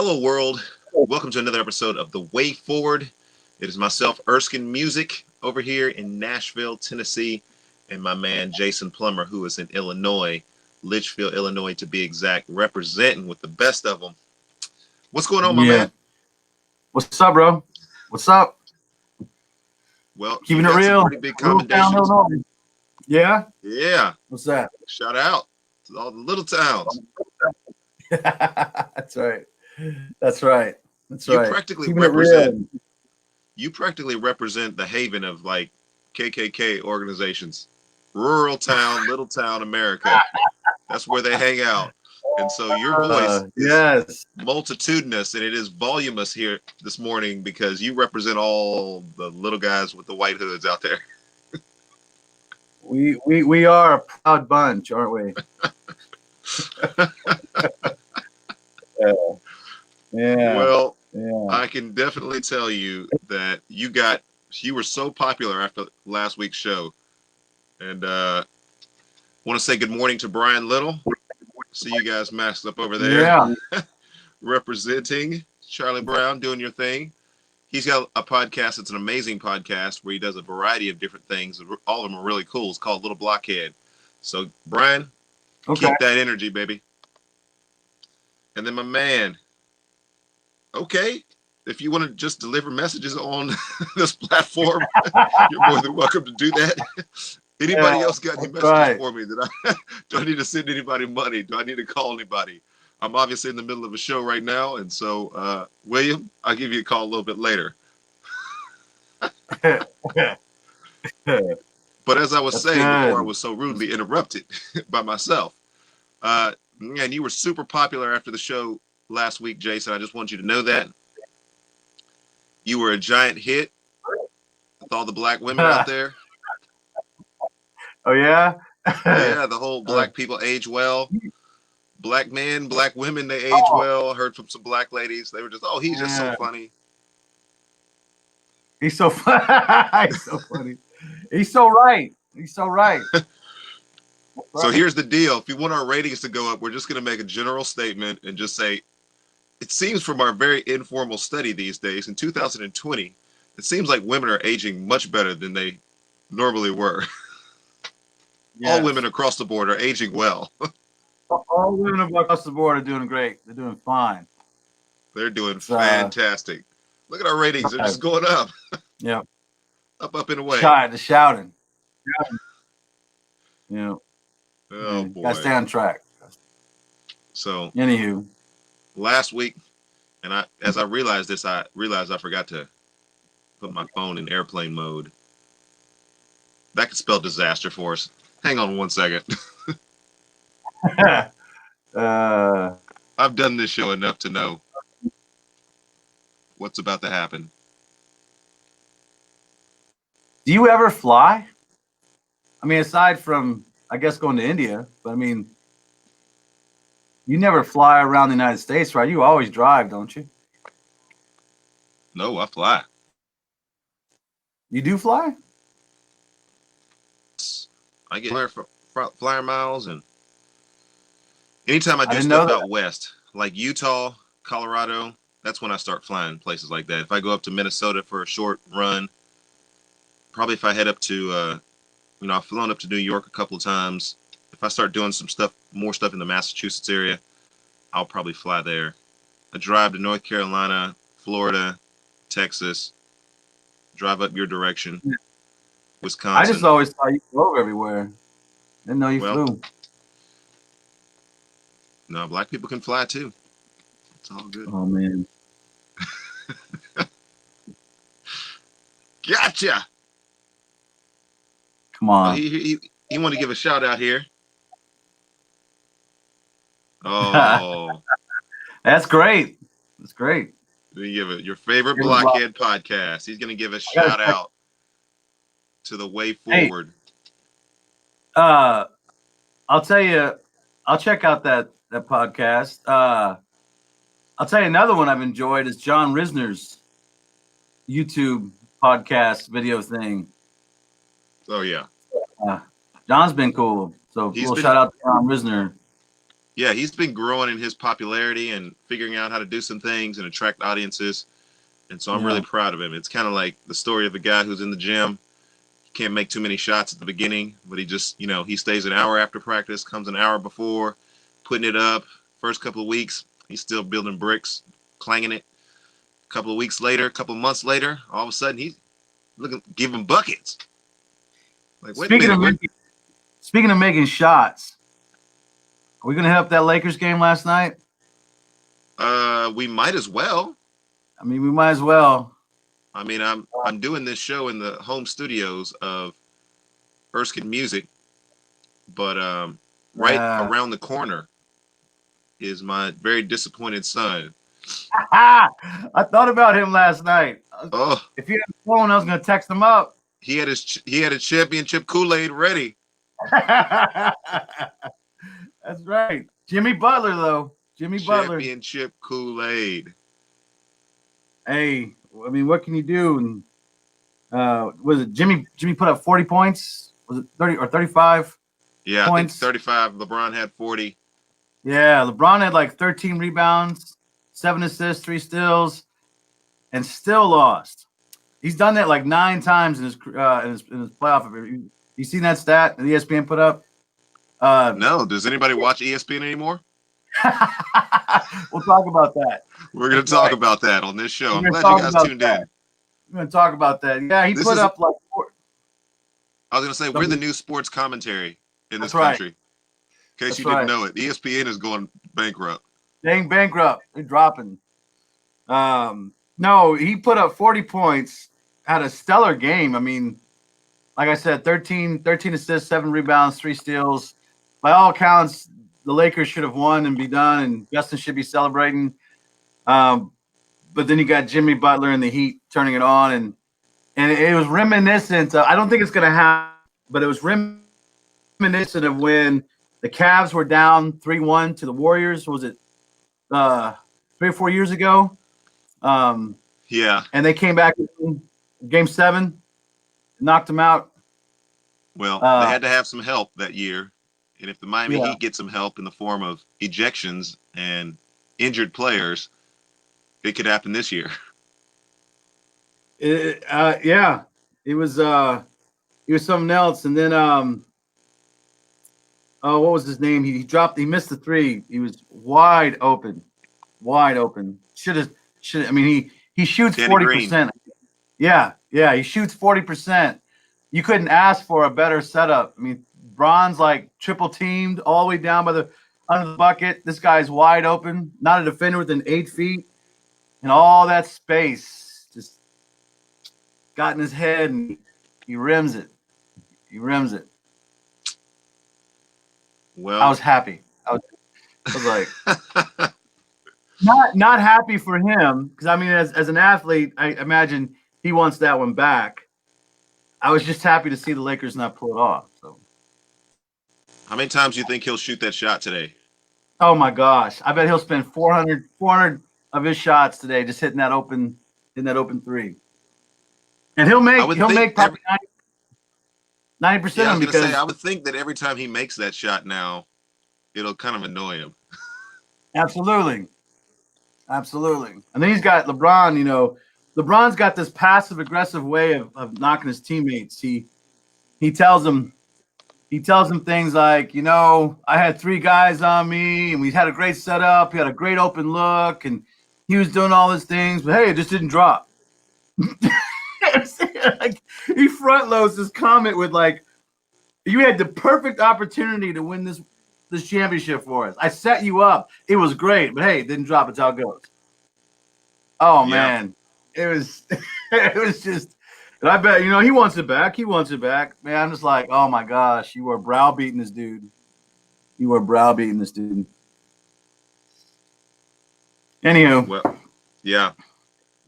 Hello, world. Welcome to another episode of The Way Forward. It is myself, Erskin Music, over here in Nashville, Tennessee, and my man, Jason Plummer, who is in Illinois, Litchfield, Illinois, to be exact, representing with the best of them. What's going on, my man? What's up, bro? What's up? Well, keeping it real. Pretty big commendations. Yeah? Yeah. What's that? Shout out to all the little towns. That's right. That's right. That's You right. practically Keeping it real. You practically represent the haven of like KKK organizations. Rural town, little town America. That's where they hang out. And so your voice is multitudinous, and it is voluminous here this morning because you represent all the little guys with the white hoods out there. We are a proud bunch, aren't we? Yeah. Well, yeah. I can definitely tell you that you were so popular after last week's show. And want to say good morning to Brian Little. See you guys masked up over there. Yeah. Representing Charlie Brown, doing your thing. He's got a podcast. It's an amazing podcast where he does a variety of different things. All of them are really cool. It's called Little Blockhead. So, Brian, keep that energy, baby. And then my man, okay, if you want to just deliver messages on this platform, you're more than welcome to do that. Anybody else got any messages for me? Do I need to send anybody money? Do I need to call anybody? I'm obviously in the middle of a show right now, and so William, I'll give you a call a little bit later. But as I was saying before, I was so rudely interrupted by myself. Man, you were super popular after the show last week, Jason. I just want you to know that. You were a giant hit with all the black women out there. Oh, yeah? Yeah, the whole black people age well. Black men, black women, they age well. I heard from some black ladies. They were just, he's just so funny. He's so funny. He's so funny. He's so right. He's so right. So here's the deal. If you want our ratings to go up, we're just going to make a general statement and just say, it seems from our very informal study these days, in 2020, it seems like women are aging much better than they normally were. Yes. All women across the board are aging well. All women across the board are doing great. They're doing fine. They're doing fantastic. Look at our ratings. They're just going up. Yeah. Up and away. The shouting. Yeah. Oh, boy. Gotta stay on track. So, anywho, last week, and as I realized this, I realized I forgot to put my phone in airplane mode. That could spell disaster for us. Hang on one second. I've done this show enough to know what's about to happen. Do you ever fly? I mean, aside from, I guess, going to India, but I mean, you never fly around the United States, right? You always drive, don't you? No, I fly. You do fly? I get flyer miles, and anytime I do stuff out west, like Utah, Colorado, that's when I start flying places like that. If I go up to Minnesota for a short run, probably if I head up to, I've flown up to New York a couple of times. If I start doing more stuff in the Massachusetts area, I'll probably fly there. I drive to North Carolina, Florida, Texas, drive up your direction. Wisconsin. I just always thought you drove everywhere. Didn't know you flew. No, black people can fly too. It's all good. Oh, man. Gotcha. Come on. Oh, he wanted to give a shout out here. Oh. That's great. That's great. You give it your favorite Blockhead podcast. He's going to give a shout out to The Way Forward. Hey, I'll tell you, I'll check out that podcast. I'll tell you another one I've enjoyed is John Risner's YouTube podcast video thing. Oh, yeah. John's been cool. So shout out to John Risner. Yeah, he's been growing in his popularity and figuring out how to do some things and attract audiences. And so I'm really Yeah. proud of him. It's kind of like the story of a guy who's in the gym. He can't make too many shots at the beginning, but he just, he stays an hour after practice, comes an hour before, putting it up. First couple of weeks, he's still building bricks, clanging it. A couple of weeks later, a couple of months later, all of a sudden he's giving buckets. Like, wait a Speaking minute, of making, speaking of making shots, are we gonna hit up that Lakers game last night? we might as well. I mean, we might as well. I mean, I'm doing this show in the home studios of Erskin Music, but right around the corner is my very disappointed son. I thought about him last night. Oh, If he had a phone, I was gonna text him up. he had a championship Kool-Aid ready. That's right. Jimmy Butler, though. Jimmy Butler. Championship Kool-Aid. Hey, I mean, what can you do? And was it Jimmy put up 40 points? Was it 30 or 35? Yeah, points? I think 35. LeBron had 40. Yeah, LeBron had like 13 rebounds, 7 assists, 3 steals, and still lost. He's done that like 9 times in his playoff. You seen that stat that ESPN put up? No, does anybody watch ESPN anymore? We'll talk about that. We're going to talk about that on this show. I'm glad you guys tuned in. We're going to talk about that. Yeah, he put up like 4. I was going to say, we're the new sports commentary in this That's country. In case you didn't know it, ESPN is going bankrupt. Dang bankrupt. They're dropping. No, he put up 40 points, had a stellar game. I mean, like I said, 13 assists, 7 rebounds, 3 steals. By all accounts, the Lakers should have won and be done, and Justin should be celebrating. But then you got Jimmy Butler and the Heat turning it on, and it was reminiscent. I don't think it's going to happen, but it was reminiscent of when the Cavs were down 3-1 to the Warriors. Was it 3 or 4 years ago? Yeah. And they came back in Game 7, knocked them out. Well, they had to have some help that year. And if the Miami Heat get some help in the form of ejections and injured players, it could happen this year. Yeah, it was something else. And then what was his name? He missed the 3. He was wide open. Should have. I mean, he shoots 40%. Yeah, he shoots 40%. You couldn't ask for a better setup. I mean, Bron's like triple teamed all the way down under the bucket. This guy's wide open, not a defender within 8 feet, and all that space just got in his head, and he rims it. Well, I was happy. I was like, not happy for him, because I mean, as an athlete, I imagine he wants that one back. I was just happy to see the Lakers not pull it off. So, how many times do you think he'll shoot that shot today? Oh my gosh, I bet he'll spend 400 of his shots today just hitting that open 3. And he'll make probably 90% of them, because I would think that every time he makes that shot now, it'll kind of annoy him. Absolutely. And then he's got LeBron. You know, LeBron's got this passive aggressive way of knocking his teammates. He tells them things like, you know, I had 3 guys on me, and we had a great setup. He had a great open look, and he was doing all these things, but hey, it just didn't drop. Like, he front loads this comment with like, you had the perfect opportunity to win this championship for us. I set you up. It was great, but hey, it didn't drop. It's how it goes. Oh man, it was just. And I bet he wants it back. Man, I'm just like, oh my gosh, you were browbeating this dude. Anywho, well, yeah,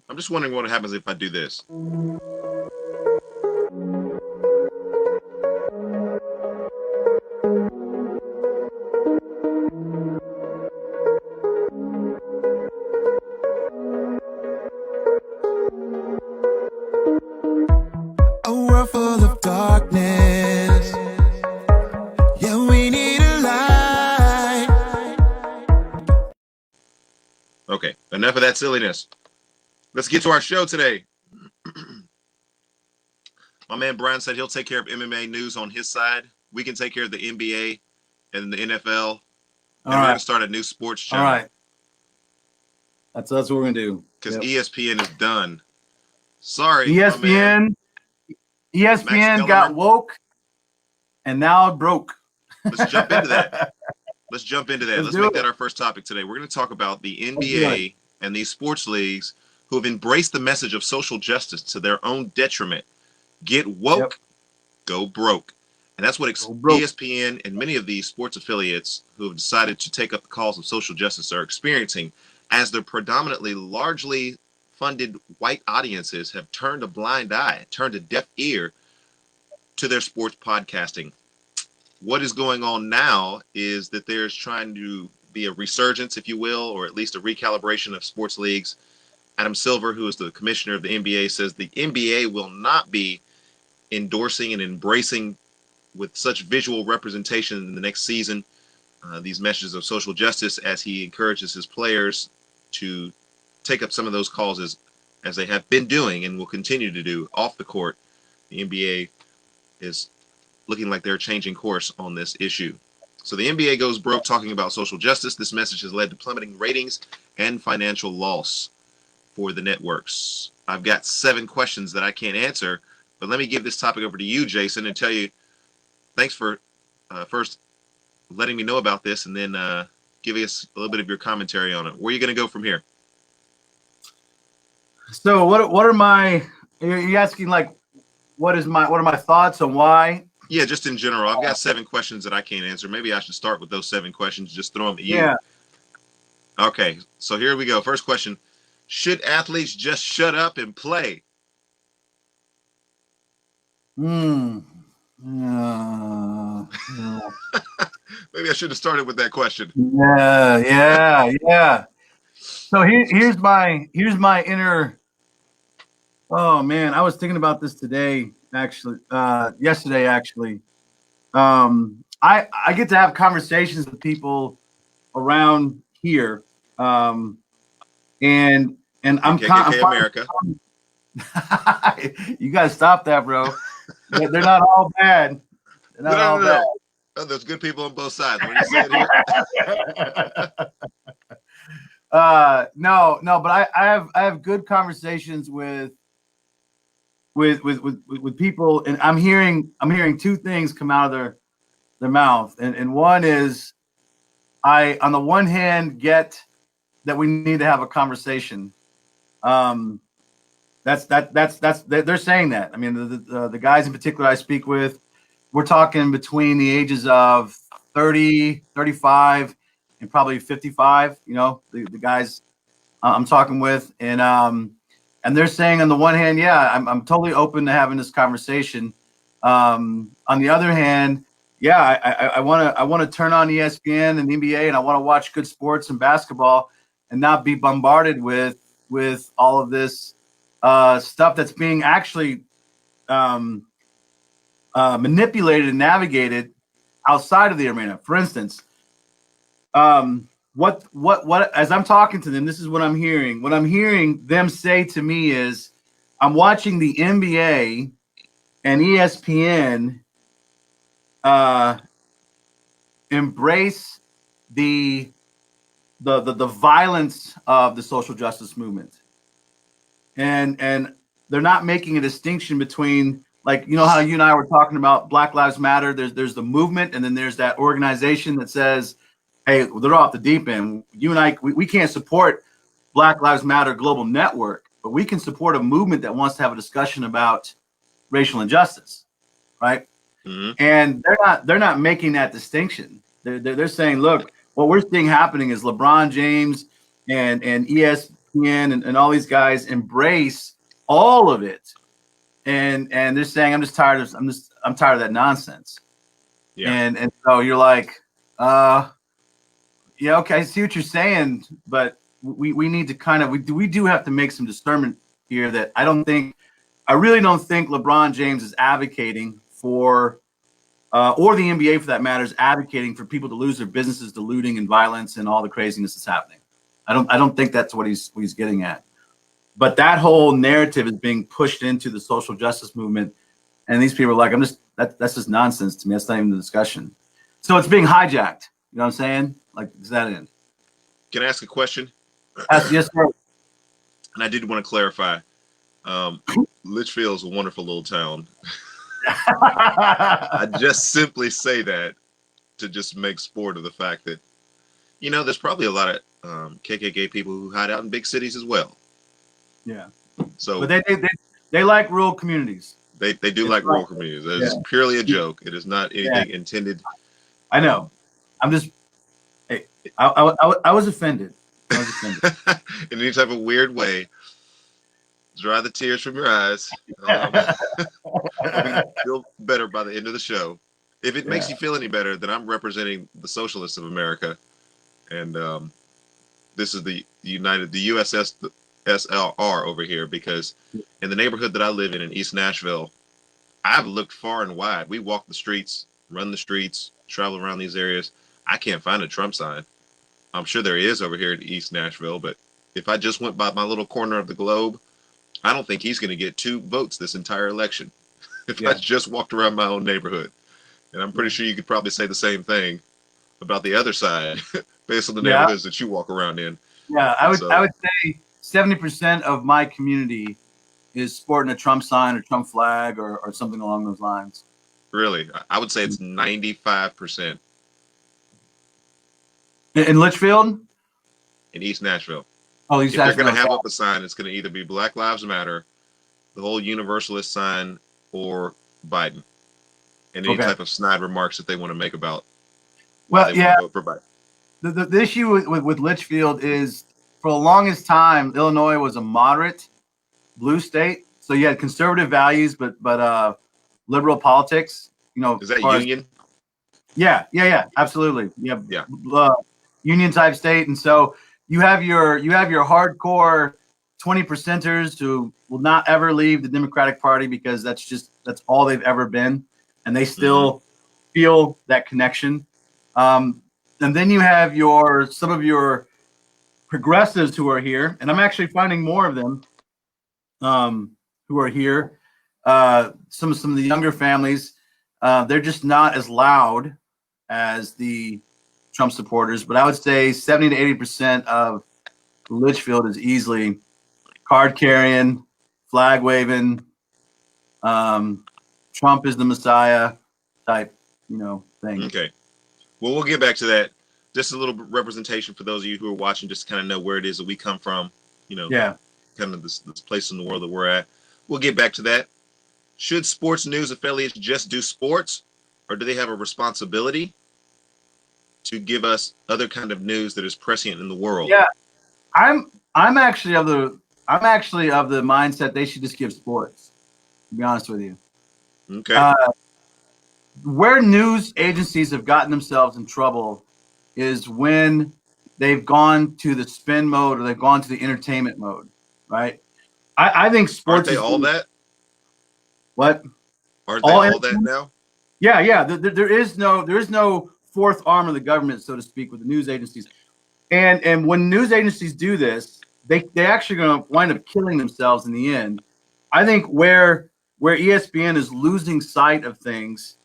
I'm just wondering what happens if I do this. A world full of darkness. Yeah, we need a light. of that silliness. Let's get to our show today. My man Brian said he'll take care of MMA news on his side. We can take care of the NBA and the NFL. And we're going to start a new sports channel. All right. That's what we're going to do. Because ESPN is done. Sorry, ESPN got woke and now broke. Let's jump into that. Let's make that our first topic today. We're going to talk about the NBA and these sports leagues who have embraced the message of social justice to their own detriment. Get woke, go broke. And that's what ESPN and many of these sports affiliates who have decided to take up the cause of social justice are experiencing, as their predominantly largely funded white audiences have turned a blind eye, turned a deaf ear to their sports podcasting. What is going on now is that there's trying to be a resurgence, if you will, or at least a recalibration of sports leagues. Adam Silver, who is the commissioner of the NBA, says the NBA will not be endorsing and embracing with such visual representation in the next season these messages of social justice, as he encourages his players to take up some of those causes as they have been doing and will continue to do off the court. The NBA is looking like they're changing course on this issue. So the NBA goes broke talking about social justice. This message has led to plummeting ratings and financial loss for the networks. I've got 7 questions that I can't answer, but let me give this topic over to you, Jason, and tell you thanks for first letting me know about this, and then giving us a little bit of your commentary on it. Where are you going to go from here? So what are my, are you asking like, what are my thoughts on why? Yeah, just in general. I've got 7 questions that I can't answer. Maybe I should start with those 7 questions, just throw them at you. Yeah. Okay, so here we go. First question. Should athletes just shut up and play? Yeah. Maybe I should have started with that question. Yeah. So here's my inner. Oh man, I was thinking about this today, actually. Yesterday, actually. I get to have conversations with people around here, and I'm KKK America. You gotta stop that, bro. They're not all bad. They're not all bad. Oh, there's good people on both sides. What are you saying here? No, but I have good conversations with people, and I'm hearing 2 things come out of their mouth, and one is, I on the one hand get that we need to have a conversation. That's they're saying that. I mean, the guys in particular I speak with, we're talking between the ages of 30, 35, and probably 55. You know, the guys I'm talking with, and they're saying on the one hand, yeah, I'm totally open to having this conversation. On the other hand, yeah, I want to turn on ESPN and NBA, and I want to watch good sports and basketball, and not be bombarded with all of this stuff that's being actually manipulated and navigated outside of the arena. For instance, what as I'm talking to them, this is what I'm hearing. What I'm hearing them say to me is, I'm watching the NBA and ESPN embrace the violence of the social justice movement, and they're not making a distinction between, like, you know how you and I were talking about Black Lives Matter. There's the movement, and then there's that organization that says, hey, they're off the deep end. You and I, we can't support Black Lives Matter Global Network, but we can support a movement that wants to have a discussion about racial injustice, right? Mm-hmm. And they're not making that distinction. They're saying, look, what we're seeing happening is LeBron James and ESPN and all these guys embrace all of it, and they're saying, I'm tired of that nonsense. Yeah. And so you're like, yeah, okay, I see what you're saying, but we need to kind of we do have to make some discernment here that I really don't think LeBron James is advocating for, or the NBA for that matter, is advocating for people to lose their businesses to looting and violence and all the craziness that's happening. I don't think that's what he's getting at. But that whole narrative is being pushed into the social justice movement, and these people are like, that's just nonsense to me. That's not even the discussion. So it's being hijacked. You know what I'm saying? Like, does that end? Can I ask a question? Yes, sir. And I did want to clarify. Litchfield is a wonderful little town. I just simply say that to just make sport of the fact that, there's probably a lot of KKK people who hide out in big cities as well. Yeah. So, but they like rural communities. They do like rural communities. It's purely a joke. It is not anything intended. I know. I'm just. Hey, I was offended. I was offended. In any type of weird way. Dry the tears from your eyes. Feel better by the end of the show. If it makes you feel any better, then I'm representing the socialists of America, and this is the USSR over here, because in the neighborhood that I live in East Nashville, I've looked far and wide. We walk the streets, run the streets, travel around these areas. I can't find a Trump sign. I'm sure there is over here in East Nashville, but if I just went by my little corner of the globe, I don't think he's going to get 2 votes this entire election if I just walked around my own neighborhood. And I'm pretty sure you could probably say the same thing about the other side based on the neighborhoods that you walk around in. Yeah, I would say 70% of my community is sporting a Trump sign or Trump flag or something along those lines. Really? I would say it's 95%. In Litchfield? In East Nashville. Oh, East Nashville. If they're going to have up a sign, it's going to either be Black Lives Matter, the whole Universalist sign, or Biden. And any type of snide remarks that they want to make about why they want to vote for Biden. The issue with Litchfield is, for the longest time, Illinois was a moderate blue state. So you had conservative values, but liberal politics. Is that union? Yeah, absolutely. Union type state, and so you have your hardcore 20%ers who will not ever leave the Democratic Party because that's all they've ever been, and they still feel that connection. And then you have some of your progressives who are here, and I'm actually finding more of them who are here. Some of the younger families, they're just not as loud as the Trump supporters, but I would say 70 to 80% of Litchfield is easily card carrying, flag waving, Trump is the Messiah type, thing. Okay. Well, we'll get back to that. Just a little representation for those of you who are watching, just to kind of know where it is that we come from, kind of this place in the world that we're at. We'll get back to that. Should sports news affiliates just do sports, or do they have a responsibility to give us other kind of news that is prescient in the world? Yeah, I'm actually of the mindset they should just give sports. To be honest with you. Okay. Where news agencies have gotten themselves in trouble is when they've gone to the spin mode or they've gone to the entertainment mode, right? I think sports. Aren't they all that? What? Aren't they all that now? Yeah. There is no fourth arm of the government, so to speak, with the news agencies. And when news agencies do this, they actually going to wind up killing themselves in the end. I think where ESPN is losing sight of things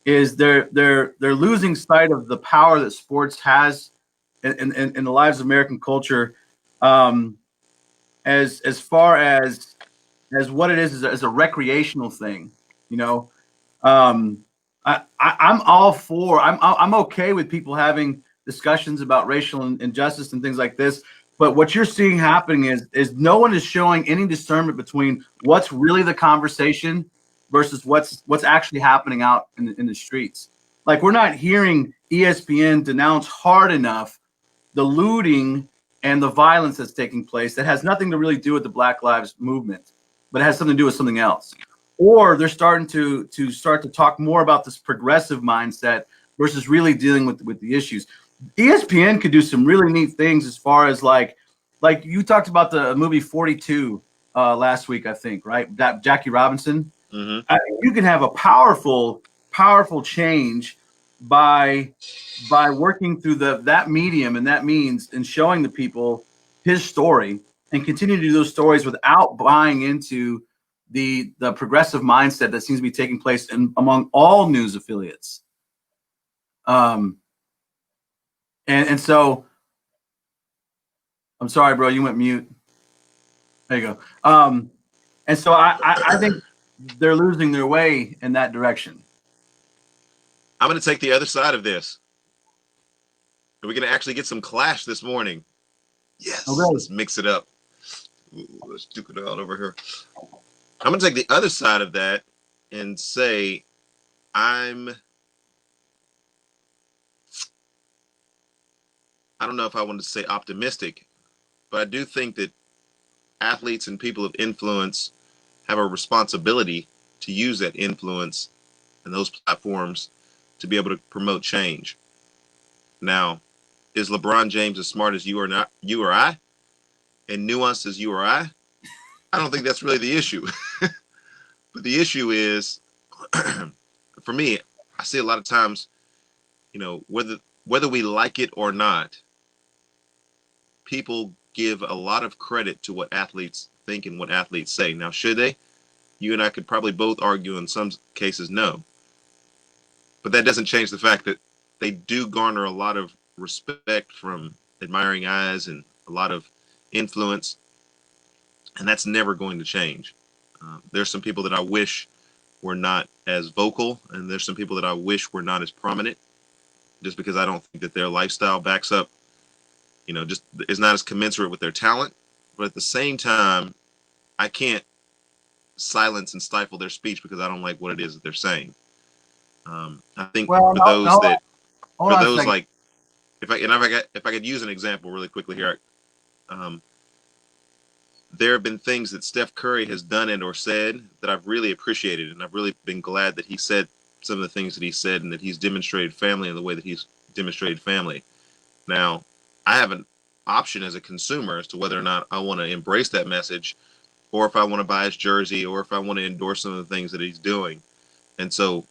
is they're losing sight of the power that sports has in the lives of American culture, as far as what it is as a recreational thing. I'm all for. I'm okay with people having discussions about racial injustice and things like this. But what you're seeing happening is no one is showing any discernment between what's really the conversation versus what's actually happening out in the streets. Like, we're not hearing ESPN denounce hard enough the looting and the violence that's taking place that has nothing to really do with the Black Lives movement, but it has something to do with something else. Or they're starting to talk more about this progressive mindset versus really dealing with the issues. ESPN could do some really neat things as far as like you talked about the movie 42 last week, I think, right? Jackie Robinson. Mm-hmm. You can have a powerful change by working through that medium and that means and showing the people his story and continue to do those stories without buying into the progressive mindset that seems to be taking place among all news affiliates. And so I'm sorry, bro, you went mute. There you go. And so I think they're losing their way in that direction. I'm going to take the other side of this. Are we going to actually get some clash this morning? Yes. Okay. Let's mix it up. Ooh, let's duke it out over here. I'm going to take the other side of that and say I don't know if I want to say optimistic, but I do think that athletes and people of influence have a responsibility to use that influence and those platforms to be able to promote change. Now, is LeBron James as smart as you or I, and nuanced as you or I? I don't think that's really the issue. But the issue is, for me, I see a lot of times, whether we like it or not, people give a lot of credit to what athletes think and what athletes say. Now, should they? You and I could probably both argue in some cases no. But that doesn't change the fact that they do garner a lot of respect from admiring eyes and a lot of influence. And that's never going to change. There's some people that I wish were not as vocal, and there's some people that I wish were not as prominent, just because I don't think that their lifestyle backs up, just is not as commensurate with their talent. But at the same time, I can't silence and stifle their speech because I don't like what it is that they're saying. I think for those like, if I could use an example really quickly here, there have been things that Steph Curry has done and or said that I've really appreciated, and I've really been glad that he said some of the things that he said and that he's demonstrated family in the way that he's demonstrated family. Now, I have an option as a consumer as to whether or not I want to embrace that message, or if I want to buy his jersey, or if I want to endorse some of the things that he's doing. And so,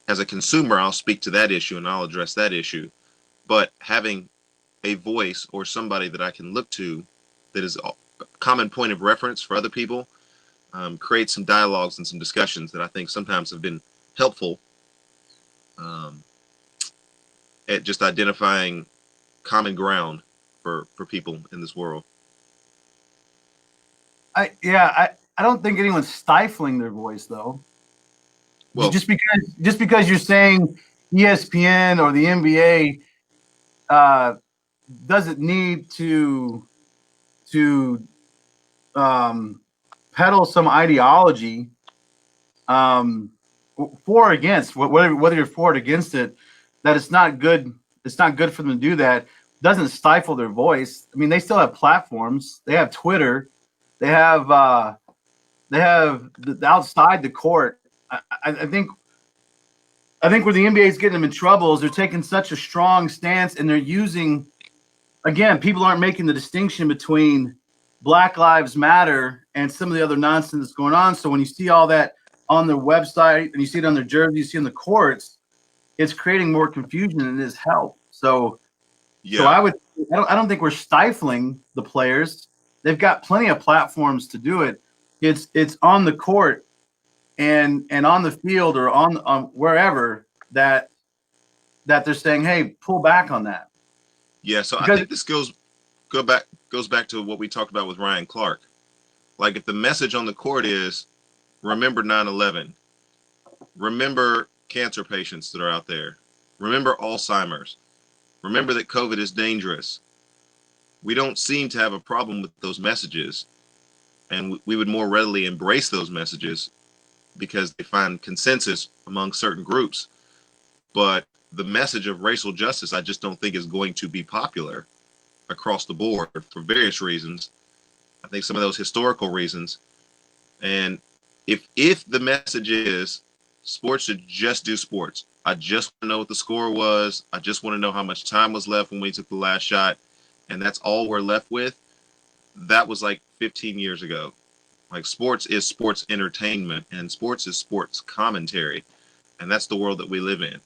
as a consumer, I'll speak to that issue and I'll address that issue. But having a voice or somebody that I can look to that is a common point of reference for other people creates some dialogues and some discussions that I think sometimes have been helpful at just identifying common ground for people in this world. I don't think anyone's stifling their voice, though. Well, just because you're saying ESPN or the NBA doesn't need to peddle some ideology for or against, whether you're for or against it, that it's not good. It's not good for them to do that. It doesn't stifle their voice. I mean, they still have platforms. They have Twitter. They have the outside the court. I think where the NBA is getting them in trouble is they're taking such a strong stance, and they're using, again, people aren't making the distinction between Black Lives Matter and some of the other nonsense that's going on. So when you see all that on their website and you see it on their jersey, you see in the courts, it's creating more confusion than it is help. So I don't think we're stifling the players. They've got plenty of platforms to do it. It's on the court and on the field or on wherever that they're saying, hey, pull back on that. Yeah, so I think this goes back to what we talked about with Ryan Clark. Like, if the message on the court is remember 9/11, remember cancer patients that are out there, remember Alzheimer's, remember that COVID is dangerous, we don't seem to have a problem with those messages, and we would more readily embrace those messages because they find consensus among certain groups. But the message of racial justice, I just don't think is going to be popular across the board for various reasons. I think some of those historical reasons. And if the message is sports should just do sports, I just want to know what the score was, I just want to know how much time was left when we took the last shot, and that's all we're left with, that was like 15 years ago. Like, sports is sports entertainment, and sports is sports commentary, and that's the world that we live in.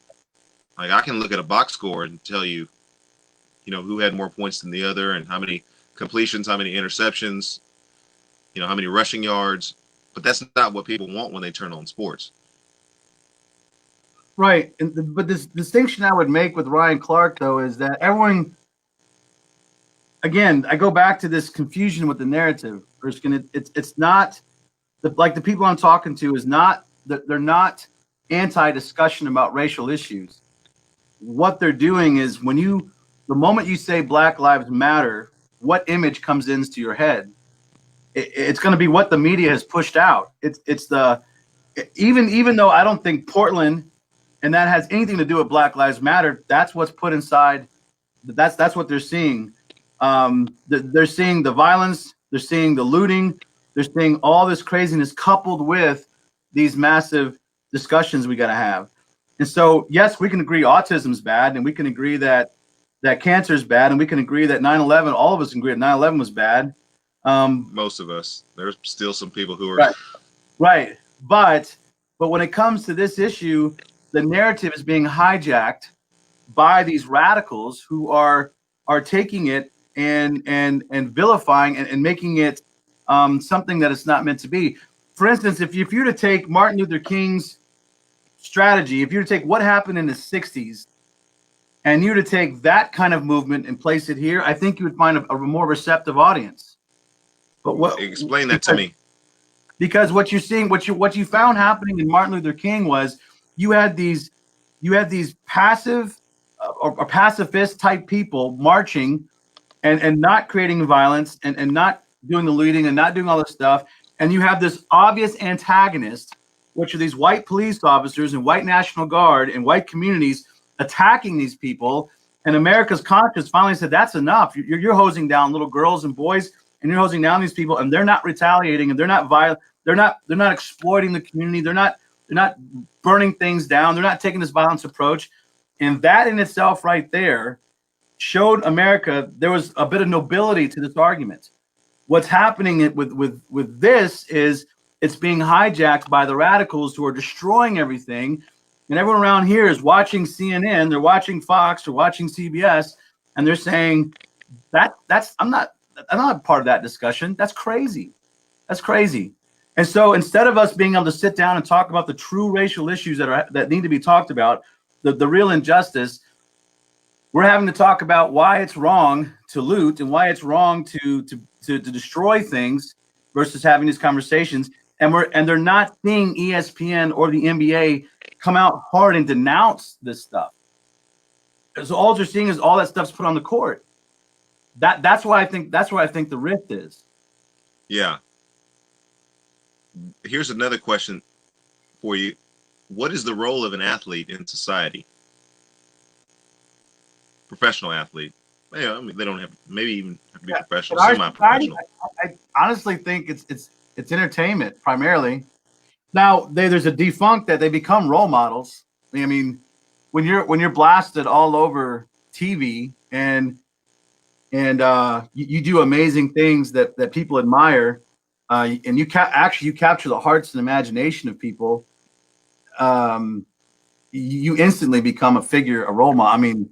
Like, I can look at a box score and tell you, who had more points than the other and how many completions, how many interceptions, how many rushing yards. But that's not what people want when they turn on sports. Right. But this distinction I would make with Ryan Clark, though, is that everyone, again, I go back to this confusion with the narrative. Erskin, it's not like the people I'm talking to is not that they're not anti-discussion about racial issues. What they're doing is the moment you say Black Lives Matter, what image comes into your head? It's going to be what the media has pushed out. Even though I don't think Portland and that has anything to do with Black Lives Matter, that's what's put inside. That's what they're seeing. They're seeing the violence, they're seeing the looting, they're seeing all this craziness coupled with these massive discussions we got to have. And so, yes, we can agree autism's bad, and we can agree that cancer is bad, and we can agree that 9/11. All of us can agree that 9/11 was bad. Most of us. There's still some people who are right. But when it comes to this issue, the narrative is being hijacked by these radicals who are taking it and vilifying and making it something that it's not meant to be. For instance, if you were to take Martin Luther King's strategy, if you were to take what happened in the 60s and you were to take that kind of movement and place it here, I think you would find a more receptive audience. But explain that to me. Because what you're seeing, what you found happening in Martin Luther King was you had these passive or pacifist type people marching and not creating violence and not doing the looting and not doing all this stuff. And you have this obvious antagonist, which are these white police officers and white National Guard and white communities attacking these people. And America's conscience finally said, that's enough. You're hosing down little girls and boys, and you're hosing down these people, and they're not retaliating, and they're not violent. They're not exploiting the community. They're not burning things down. They're not taking this violence approach. And that in itself right there showed America there was a bit of nobility to this argument. What's happening with this is it's being hijacked by the radicals who are destroying everything. And everyone around here is watching CNN, they're watching Fox, they're watching CBS, and they're saying I'm not part of that discussion. That's crazy. That's crazy. And so instead of us being able to sit down and talk about the true racial issues that need to be talked about, the real injustice, we're having to talk about why it's wrong to loot and why it's wrong to destroy things versus having these conversations. And they're not seeing ESPN or the NBA come out hard and denounce this stuff. So all they're seeing is all that stuff's put on the court. That's why I think the rift is. Yeah. Here's another question for you. What is the role of an athlete in society? Professional athlete. Yeah, I mean, they don't have maybe even have to be professional, semi-professional. I honestly think it's entertainment primarily. Now there's a defunct that they become role models. I mean, when you're blasted all over TV and you do amazing things that people admire, and you capture the hearts and imagination of people, you instantly become a role model. I mean,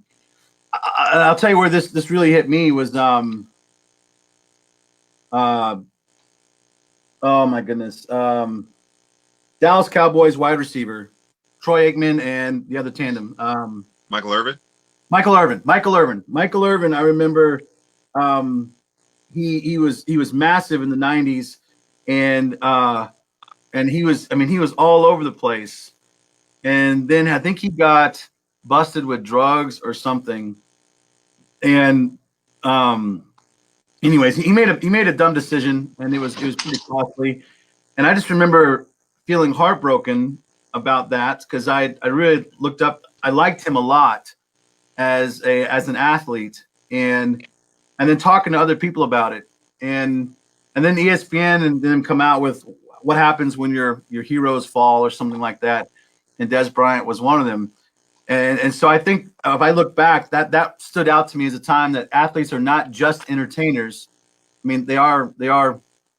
I'll tell you where this really hit me was oh my goodness, Dallas Cowboys wide receiver Troy Aikman and the other tandem, Michael Irvin. I remember he was massive in the 90s, and he was all over the place. And then I think he got busted with drugs or something. And anyways, he made a dumb decision, and it was pretty costly. And I just remember feeling heartbroken about that because I really looked up. I liked him a lot as an athlete, and then talking to other people about it, and then ESPN and them come out with what happens when your heroes fall or something like that, and Des Bryant was one of them. And so I think if I look back, that stood out to me as a time that athletes are not just entertainers. I mean, they are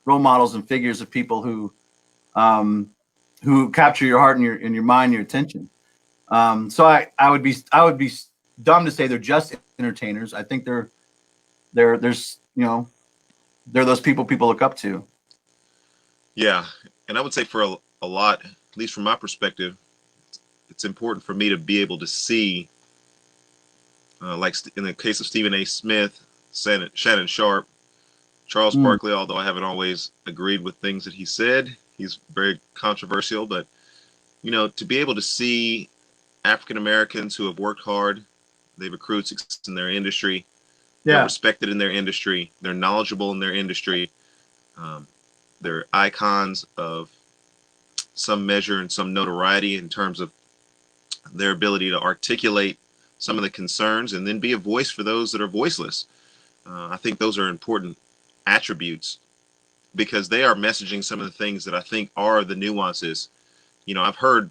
role models and figures of people who capture your heart and your mind, your attention. So I would be dumb to say they're just entertainers. I think there's they're those people look up to. Yeah, and I would say for a lot, at least from my perspective, it's important for me to be able to see, like in the case of Stephen A. Smith, Shannon Sharp, Charles Barkley, although I haven't always agreed with things that he said, he's very controversial, but, to be able to see African Americans who have worked hard, they've accrued success in their industry, they're respected in their industry, they're knowledgeable in their industry, they're icons of some measure and some notoriety in terms of their ability to articulate some of the concerns and then be a voice for those that are voiceless. I think those are important attributes because they are messaging some of the things that I think are the nuances. I've heard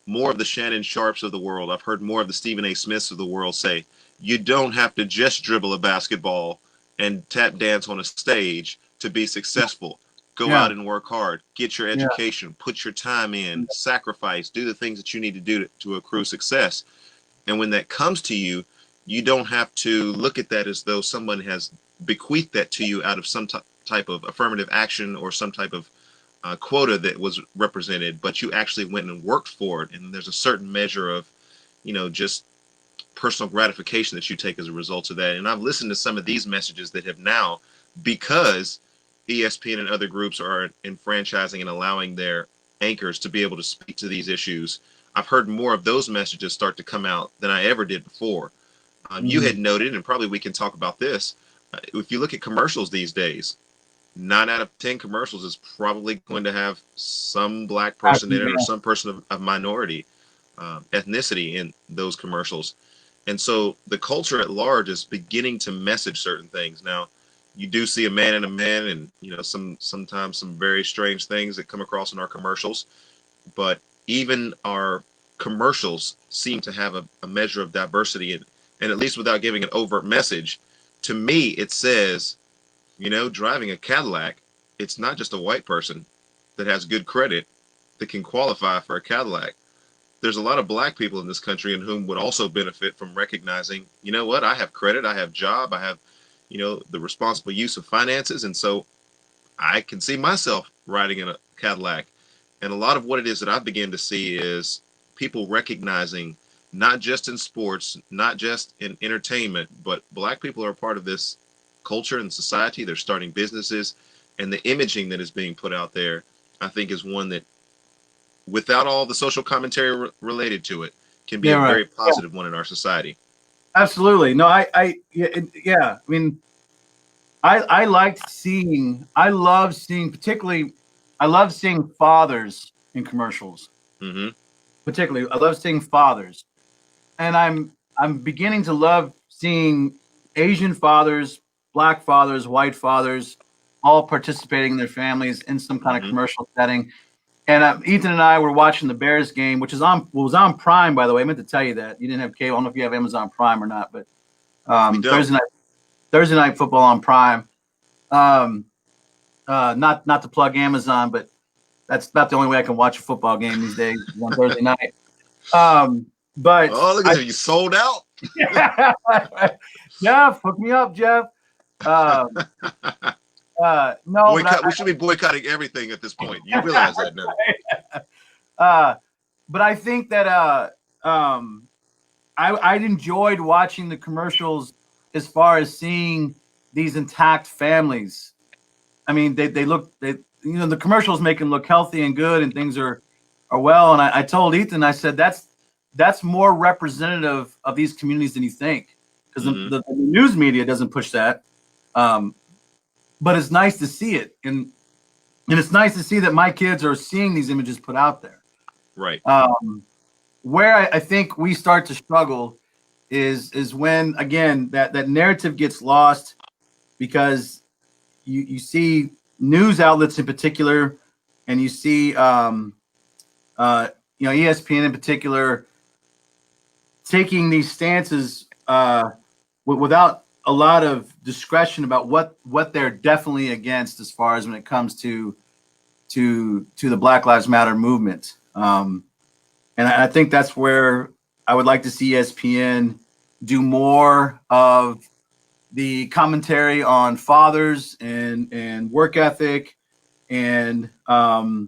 more of the Shannon Sharps of the world. I've heard more of the Stephen A. Smiths of the world say, you don't have to just dribble a basketball and tap dance on a stage to be successful. Go out and work hard, get your education, put your time in, sacrifice, do the things that you need to do to accrue success. And when that comes to you, you don't have to look at that as though someone has bequeathed that to you out of some type of affirmative action or some type of quota that was represented, but you actually went and worked for it. And there's a certain measure of, just personal gratification that you take as a result of that. And I've listened to some of these messages that have now, because ESPN and other groups are enfranchising and allowing their anchors to be able to speak to these issues, I've heard more of those messages start to come out than I ever did before. You had noted, and probably we can talk about this, if you look at commercials these days, 9 out of 10 commercials is probably going to have some black person in it or some person of minority ethnicity in those commercials. And so the culture at large is beginning to message certain things. Now, you do see a man and a man and, sometimes some very strange things that come across in our commercials. But even our commercials seem to have a measure of diversity. And at least without giving an overt message, to me, it says, driving a Cadillac, it's not just a white person that has good credit that can qualify for a Cadillac. There's a lot of black people in this country and whom would also benefit from recognizing, what, I have credit, I have job, I have, the responsible use of finances. And so I can see myself riding in a Cadillac. And a lot of what it is that I begin to see is people recognizing, not just in sports, not just in entertainment, but black people are a part of this culture and society. They're starting businesses, and the imaging that is being put out there, I think, is one that, without all the social commentary related to it, can be a very positive one in our society. Absolutely. No, I mean, I love seeing fathers in commercials. Mm-hmm. Particularly, I love seeing fathers, and I'm beginning to love seeing Asian fathers, black fathers, white fathers, all participating in their families in some kind of commercial setting. And Ethan and I were watching the Bears game, which was on Prime, by the way. I meant to tell you that. You didn't have cable. I don't know if you have Amazon Prime or not, but Thursday night football on Prime. Not to plug Amazon, but that's about the only way I can watch a football game these days on Thursday night. But look at you sold out. Jeff, hook me up, Jeff. No, we should be boycotting everything at this point. You realize that now. But I think that I enjoyed watching the commercials as far as seeing these intact families. I mean, the commercials make them look healthy and good, and things are well. And I told Ethan, I said that's more representative of these communities than you think, because the news media doesn't push that. But it's nice to see it, and it's nice to see that my kids are seeing these images put out there. Right. Where I think we start to struggle is when, again, that narrative gets lost, because you see news outlets in particular, and you see ESPN in particular taking these stances without a lot of discretion about what they're definitely against, as far as when it comes to the Black Lives Matter movement. And I think that's where I would like to see ESPN do more of the commentary on fathers and work ethic and the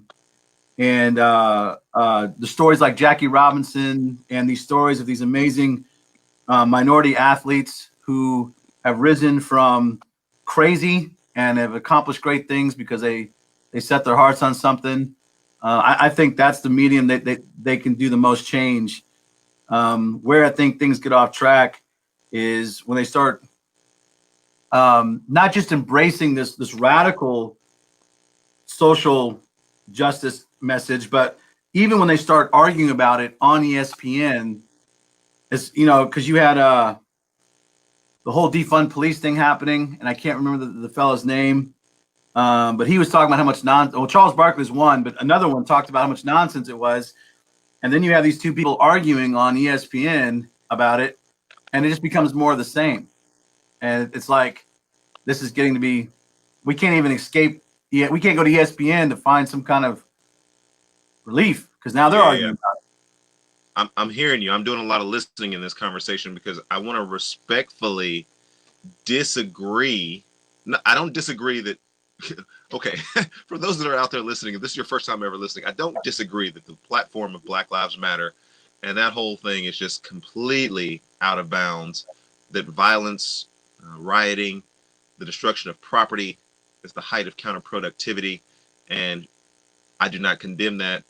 stories like Jackie Robinson and these stories of these amazing minority athletes who have risen from crazy and have accomplished great things because they set their hearts on something. I think that's the medium that they can do the most change. Where I think things get off track is when they start not just embracing this radical social justice message, but even when they start arguing about it on ESPN, it's, you know, because you had the whole defund police thing happening, and I can't remember the fellow's name, but he was talking about how much well, Charles Barkley's one, but another one talked about how much nonsense it was, and then you have these two people arguing on ESPN about it, and it just becomes more of the same, and it's like this is getting to be, we can't even escape. Yeah, we can't go to ESPN to find some kind of relief because now they're arguing about it. I'm hearing you. I'm doing a lot of listening in this conversation because I want to respectfully disagree. No, I don't disagree that. Okay, for those that are out there listening, if this is your first time ever listening, I don't disagree that the platform of Black Lives Matter and that whole thing is just completely out of bounds. That violence, rioting, the destruction of property is the height of counterproductivity, and I do not condemn that.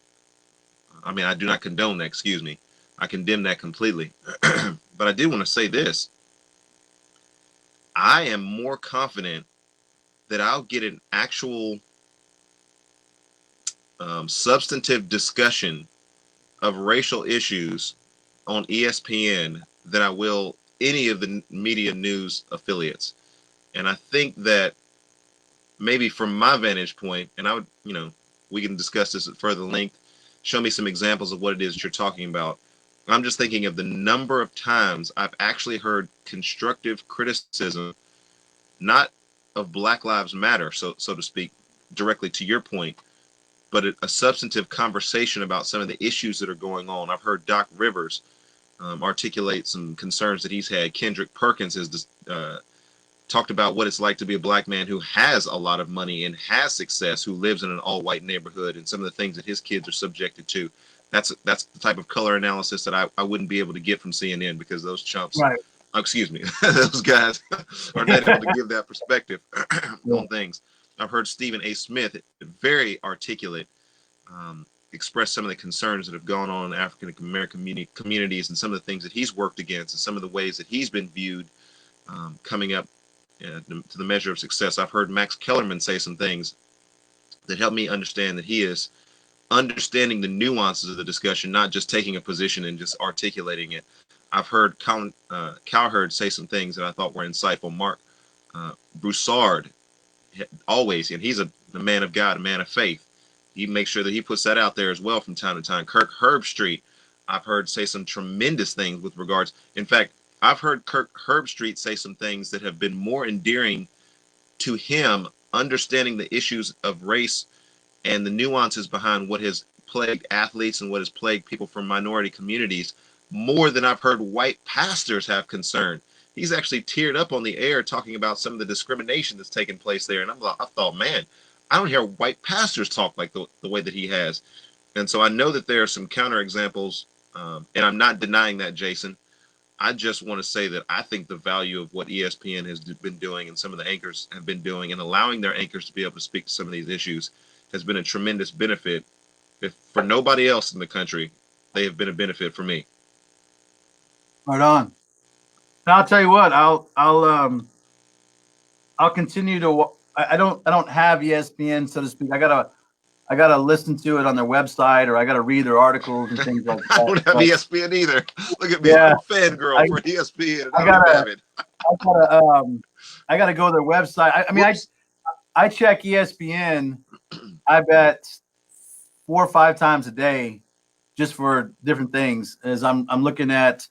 I mean, I do not condone that, excuse me. I condemn that completely. But I did want to say this. I am more confident that I'll get an actual substantive discussion of racial issues on ESPN than I will any of the media news affiliates. And I think that maybe from my vantage point, and I would, you know, we can discuss this at further length, show me some examples of what it is that you're talking about. I'm just thinking of the number of times I've actually heard constructive criticism, not of Black Lives Matter, so to speak, directly to your point, but a substantive conversation about some of the issues that are going on. I've heard Doc Rivers articulate some concerns that he's had. Kendrick Perkins has talked about what it's like to be a black man who has a lot of money and has success, who lives in an all-white neighborhood, and some of the things that his kids are subjected to. That's the type of color analysis that I wouldn't be able to get from CNN because those chumps, Right. Excuse me, those guys are not able to give that perspective on things. I've heard Stephen A. Smith, very articulate, express some of the concerns that have gone on in African American communities and some of the things that he's worked against and some of the ways that he's been viewed coming up to the measure of success. I've heard Max Kellerman say some things that help me understand that he is understanding the nuances of the discussion, not just taking a position and just articulating it. I've heard Colin Cowherd say some things that I thought were insightful. Mark Broussard, always, and he's a man of God, a man of faith. He makes sure that he puts that out there as well from time to time. Kirk Herbstreit, I've heard say some tremendous things with regards. In fact, I've heard Kirk Herbstreit say some things that have been more endearing to him, understanding the issues of race and the nuances behind what has plagued athletes and what has plagued people from minority communities, more than I've heard white pastors have concern. He's actually teared up on the air talking about some of the discrimination that's taken place there. And I thought, man, I don't hear white pastors talk like the way that he has. And so I know that there are some counterexamples, and I'm not denying that, Jason. I just want to say that I think the value of what ESPN has been doing and some of the anchors have been doing and allowing their anchors to be able to speak to some of these issues has been a tremendous benefit. If for nobody else in the country, they have been a benefit for me. Right on. Now I'll tell you what. I'll continue to. I don't have ESPN, so to speak. I gotta listen to it on their website, or I gotta read their articles and things like that. I don't have ESPN either. Look at me, Yeah. I'm a fangirl for ESPN. I gotta go to their website. I mean, I check ESPN. I bet 4 or 5 times a day, just for different things. As I'm looking at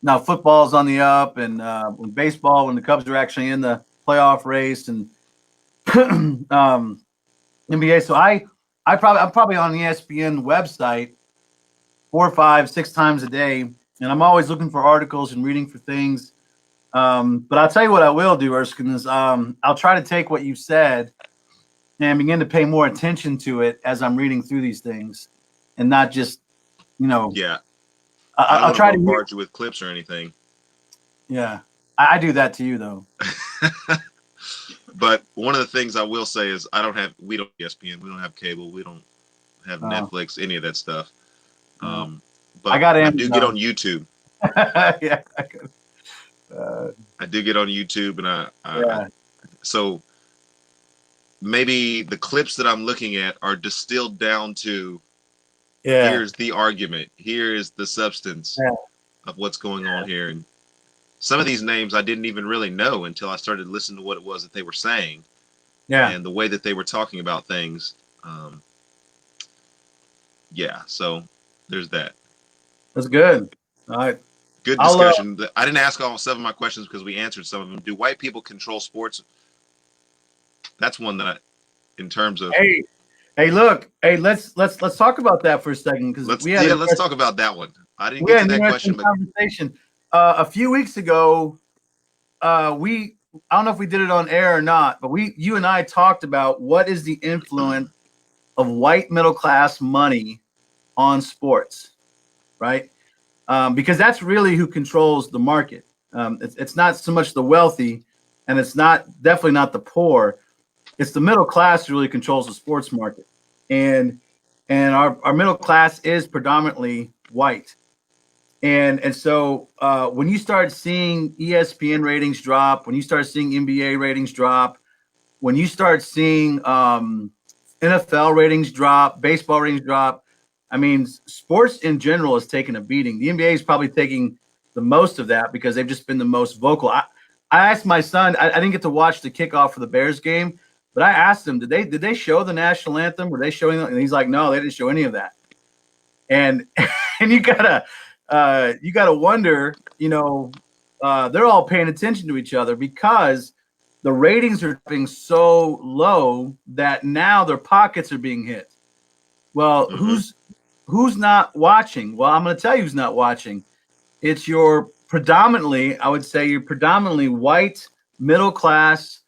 now, football's on the up, and when baseball, when the Cubs are actually in the playoff race, and NBA. So I'm probably on the ESPN website 4, 5, 6 times a day, and I'm always looking for articles and reading for things. But I'll tell you what I will do, Erskine, is I'll try to take what you said and begin to pay more attention to it as I'm reading through these things, and not just, Yeah, I don't I'll want to try to hear. bombard you with clips or anything. Yeah, I do that to you though. But one of the things I will say is we don't ESPN, we don't have cable, we don't have Netflix, any of that stuff. But I got I do get on Amazon. YouTube. Yeah, I do get on YouTube, and so maybe the clips that I'm looking at are distilled down to here's the argument, here's the substance of what's going on here. And some of these names I didn't even really know until I started listening to what it was that they were saying, and the way that they were talking about things. So there's that. That's good. All right. Good discussion. I didn't ask all 7 of my questions because we answered some of them. Do white people control sports? That's one that in terms of look, let's talk about that for a second, because let's talk about that one. I didn't get to that question, but conversation a few weeks ago. I don't know if we did it on air or not, but you and I talked about what is the influence of white middle class money on sports, right? Because that's really who controls the market. It's not so much the wealthy, and it's definitely not the poor. It's the middle class who really controls the sports market, and our middle class is predominantly white, and so when you start seeing ESPN ratings drop, when you start seeing NBA ratings drop, when you start seeing NFL ratings drop, baseball ratings drop, I mean, sports in general is taking a beating. The NBA is probably taking the most of that because they've just been the most vocal. I asked my son, I didn't get to watch the kickoff for the Bears game, but I asked him, did they show the national anthem? Were they showing it? And he's like, no, they didn't show any of that. And you gotta wonder, they're all paying attention to each other because the ratings are being so low that now their pockets are being hit. Well, who's not watching? Well, I'm going to tell you who's not watching. It's your predominantly white, middle class,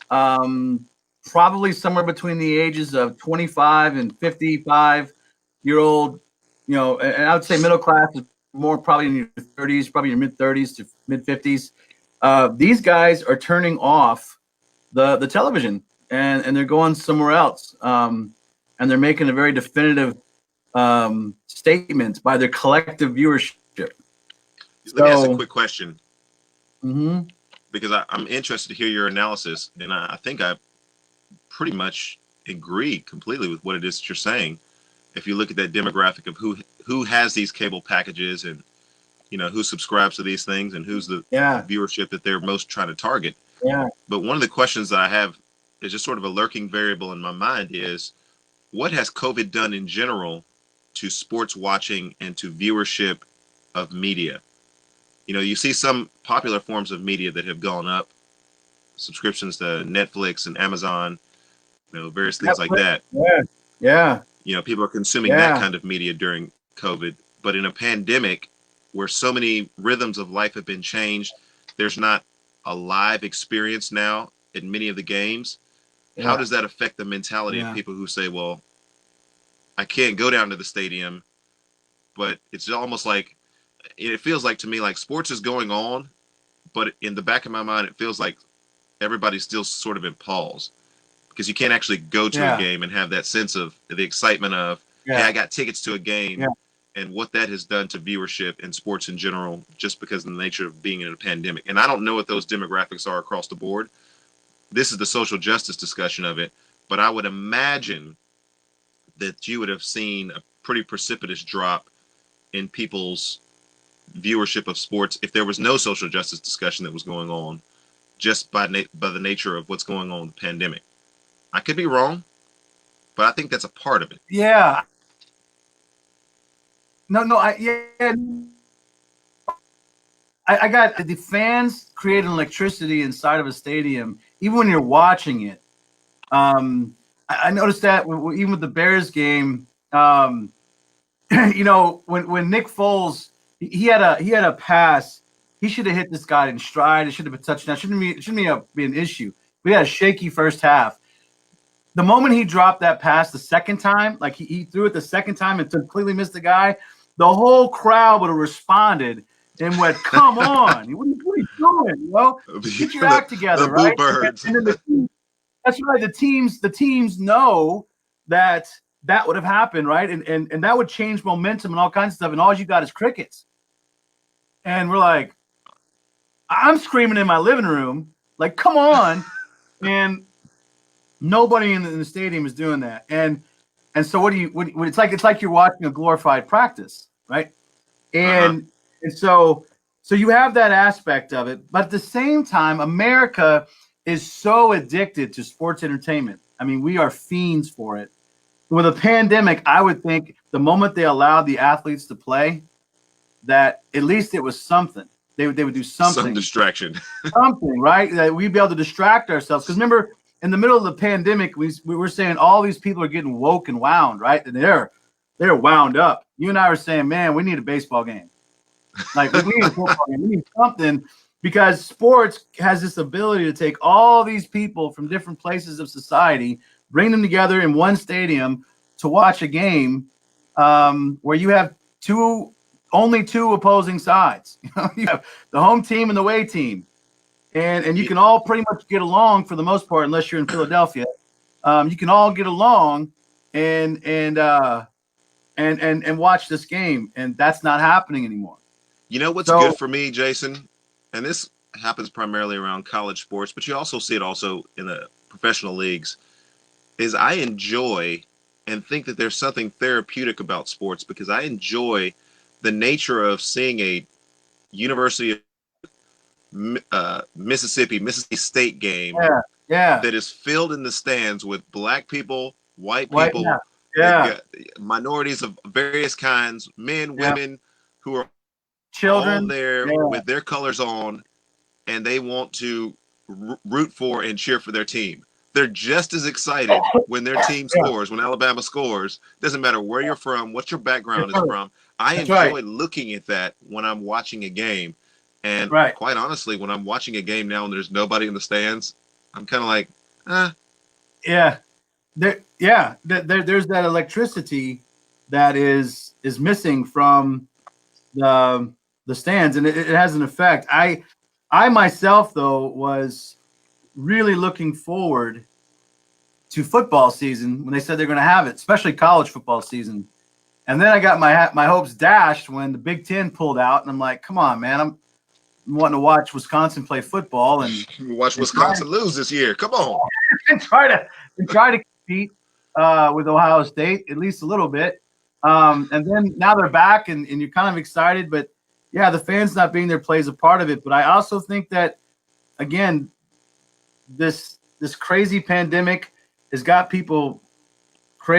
probably somewhere between the ages of 25 and 55-year-old, and I would say middle class is more probably in your 30s, probably your mid 30s to mid 50s. These guys are turning off the television and they're going somewhere else. And they're making a very definitive statement by their collective viewership. Let me ask a quick question. Mm-hmm. Because I'm interested to hear your analysis, and I think I pretty much agree completely with what it is that you're saying. If you look at that demographic of who has these cable packages and who subscribes to these things and who's the viewership that they're most trying to target. Yeah. But one of the questions that I have is just sort of a lurking variable in my mind is, what has COVID done in general to sports watching and to viewership of media? You see some popular forms of media that have gone up, subscriptions to Netflix and Amazon, various things like that. Yeah. People are consuming that kind of media during COVID. But in a pandemic where so many rhythms of life have been changed, there's not a live experience now in many of the games. Yeah. How does that affect the mentality of people who say, well, I can't go down to the stadium, but it's almost like, it feels like to me like sports is going on, but in the back of my mind, it feels like everybody's still sort of in pause because you can't actually go to a game and have that sense of the excitement of, hey, I got tickets to a game and what that has done to viewership and sports in general, just because of the nature of being in a pandemic. And I don't know what those demographics are across the board. This is the social justice discussion of it, but I would imagine that you would have seen a pretty precipitous drop in people's viewership of sports if there was no social justice discussion that was going on, just by the nature of what's going on with the pandemic. I could be wrong, but I think that's a part of it. Yeah. No, I got the fans creating electricity inside of a stadium, even when you're watching it. I noticed that even with the Bears game, when Nick Foles, he had a pass. he should have hit this guy in stride. It should have been a touchdown. Shouldn't be an issue. We had a shaky first half. The moment he dropped that pass the second time, like he threw it the second time and completely missed the guy, the whole crowd would have responded and went, "Come on, what are you doing? Get your act together, the right?" Birds. And then that's right. The teams know that would have happened, right? And that would change momentum and all kinds of stuff. And all you got is crickets. And we're like, I'm screaming in my living room, like, "Come on!" And nobody in the stadium is doing that. And so what it's like you're watching a glorified practice, right? And so you have that aspect of it, but at the same time, America is so addicted to sports entertainment. I mean, we are fiends for it. With a pandemic, I would think the moment they allowed the athletes to play, that at least it was something. They would do something. Some distraction. Something, right? That we'd be able to distract ourselves. Because remember, in the middle of the pandemic, we were saying all these people are getting woke and wound, right? And they're wound up. You and I were saying, man, we need a baseball game. Like, we need a football game. We need something, because sports has this ability to take all these people from different places of society, bring them together in one stadium to watch a game where you have only two opposing sides. You have the home team and the away team. And you can all pretty much get along for the most part, unless you're in Philadelphia. You can all get along and watch this game, and that's not happening anymore. You know what's good for me, Jason, and this happens primarily around college sports, but you also see it also in the professional leagues, is I enjoy and think that there's something therapeutic about sports, because I enjoy the nature of seeing a University of Mississippi State game that is filled in the stands with black people, white people, minorities of various kinds, men, women, who are children all there with their colors on, and they want to root for and cheer for their team. They're just as excited when their team scores, when Alabama scores. Doesn't matter where you're from, what your background is from. I enjoy looking at that when I'm watching a game. And quite honestly, when I'm watching a game now and there's nobody in the stands, I'm kind of like, Yeah. There's that electricity that is missing from the stands, and it has an effect. I myself, though, was really looking forward to football season when they said they're going to have it, especially college football season. And then I got my hopes dashed when the Big Ten pulled out, and I'm like, come on, man, I'm wanting to watch Wisconsin play football and watch Wisconsin lose this year. Come on, and try to compete with Ohio State at least a little bit. And then now they're back, and you're kind of excited, but yeah, the fans not being there plays a part of it. But I also think that, again, this crazy pandemic has got people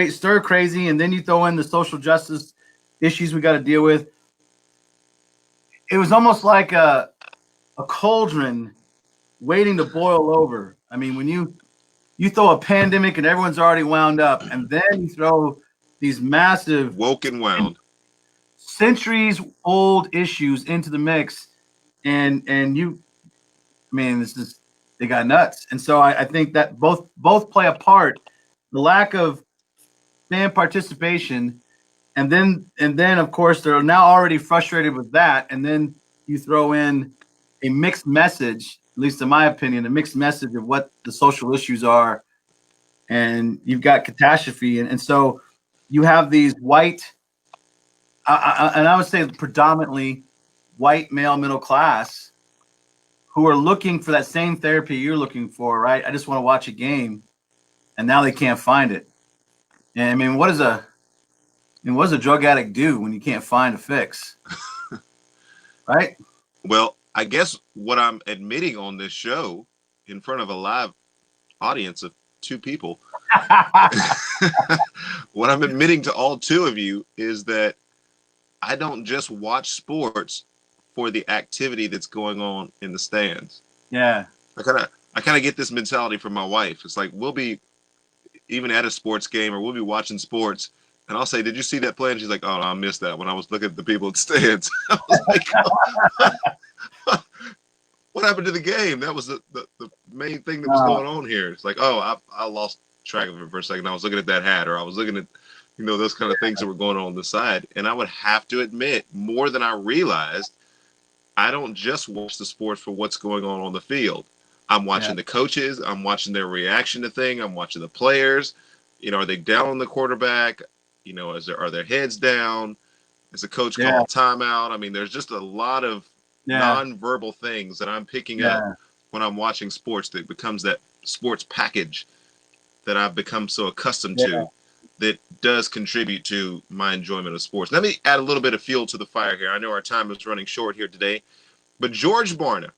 stir crazy, and then you throw in the social justice issues we got to deal with. It was almost like a cauldron waiting to boil over. I mean, when you throw a pandemic and everyone's already wound up, and then you throw these massive woke and wound, centuries old issues into the mix, and they got nuts. And so I think that both play a part. The lack of fan participation, and then of course they're now already frustrated with that, and then you throw in a mixed message, at least in my opinion, a mixed message of what the social issues are, and you've got catastrophe, and so you have these white, and I would say predominantly white male middle class, who are looking for that same therapy you're looking for, right? I just want to watch a game, and now they can't find it. And I mean, what does a drug addict do when you can't find a fix? Right? Well, I guess what I'm admitting on this show in front of a live audience of 2 people, what I'm admitting to all 2 of you is that I don't just watch sports for the activity that's going on in the stands. Yeah. I kind of get this mentality from my wife. It's like, we'll be even at a sports game, or we'll be watching sports, and I'll say, "Did you see that play?" And she's like, "Oh, no, I missed that when I was looking at the people in the stands." I was like, what happened to the game? That was the main thing that was going on here. It's like, oh, I lost track of it for a second. I was looking at that hat, or I was looking at, those kind of things that were going on the side. And I would have to admit, more than I realized, I don't just watch the sports for what's going on the field. I'm watching the coaches. I'm watching their reaction to things. I'm watching the players. Are they down on the quarterback? Are their heads down? Is the coach calling timeout? I mean, there's just a lot of non-verbal things that I'm picking up when I'm watching sports that becomes that sports package that I've become so accustomed to that does contribute to my enjoyment of sports. Let me add a little bit of fuel to the fire here. I know our time is running short here today, but George Barna,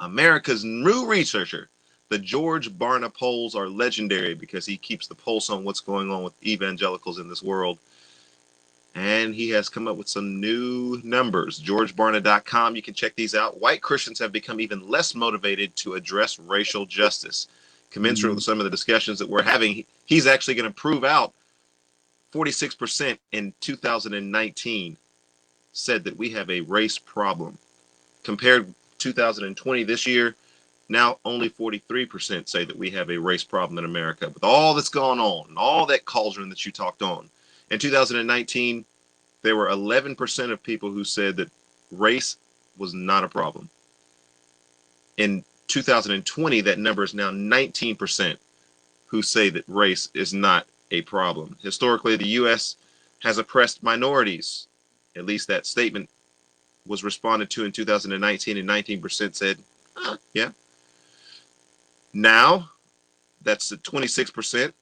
America's new researcher, the George Barna polls are legendary because he keeps the pulse on what's going on with evangelicals in this world. And he has come up with some new numbers. GeorgeBarna.com. You can check these out. White Christians have become even less motivated to address racial justice. Commensurate with some of the discussions that we're having, he's actually going to prove out 46% in 2019 said that we have a race problem. Compared 2020 this year, now only 43% say that we have a race problem in America. With all that's gone on, and all that cauldron that you talked on. In 2019, there were 11% of people who said that race was not a problem. In 2020, that number is now 19% who say that race is not a problem. Historically, the U.S. has oppressed minorities. At least that statement was responded to in 2019, and 19% said, yeah. Now, that's at 26%.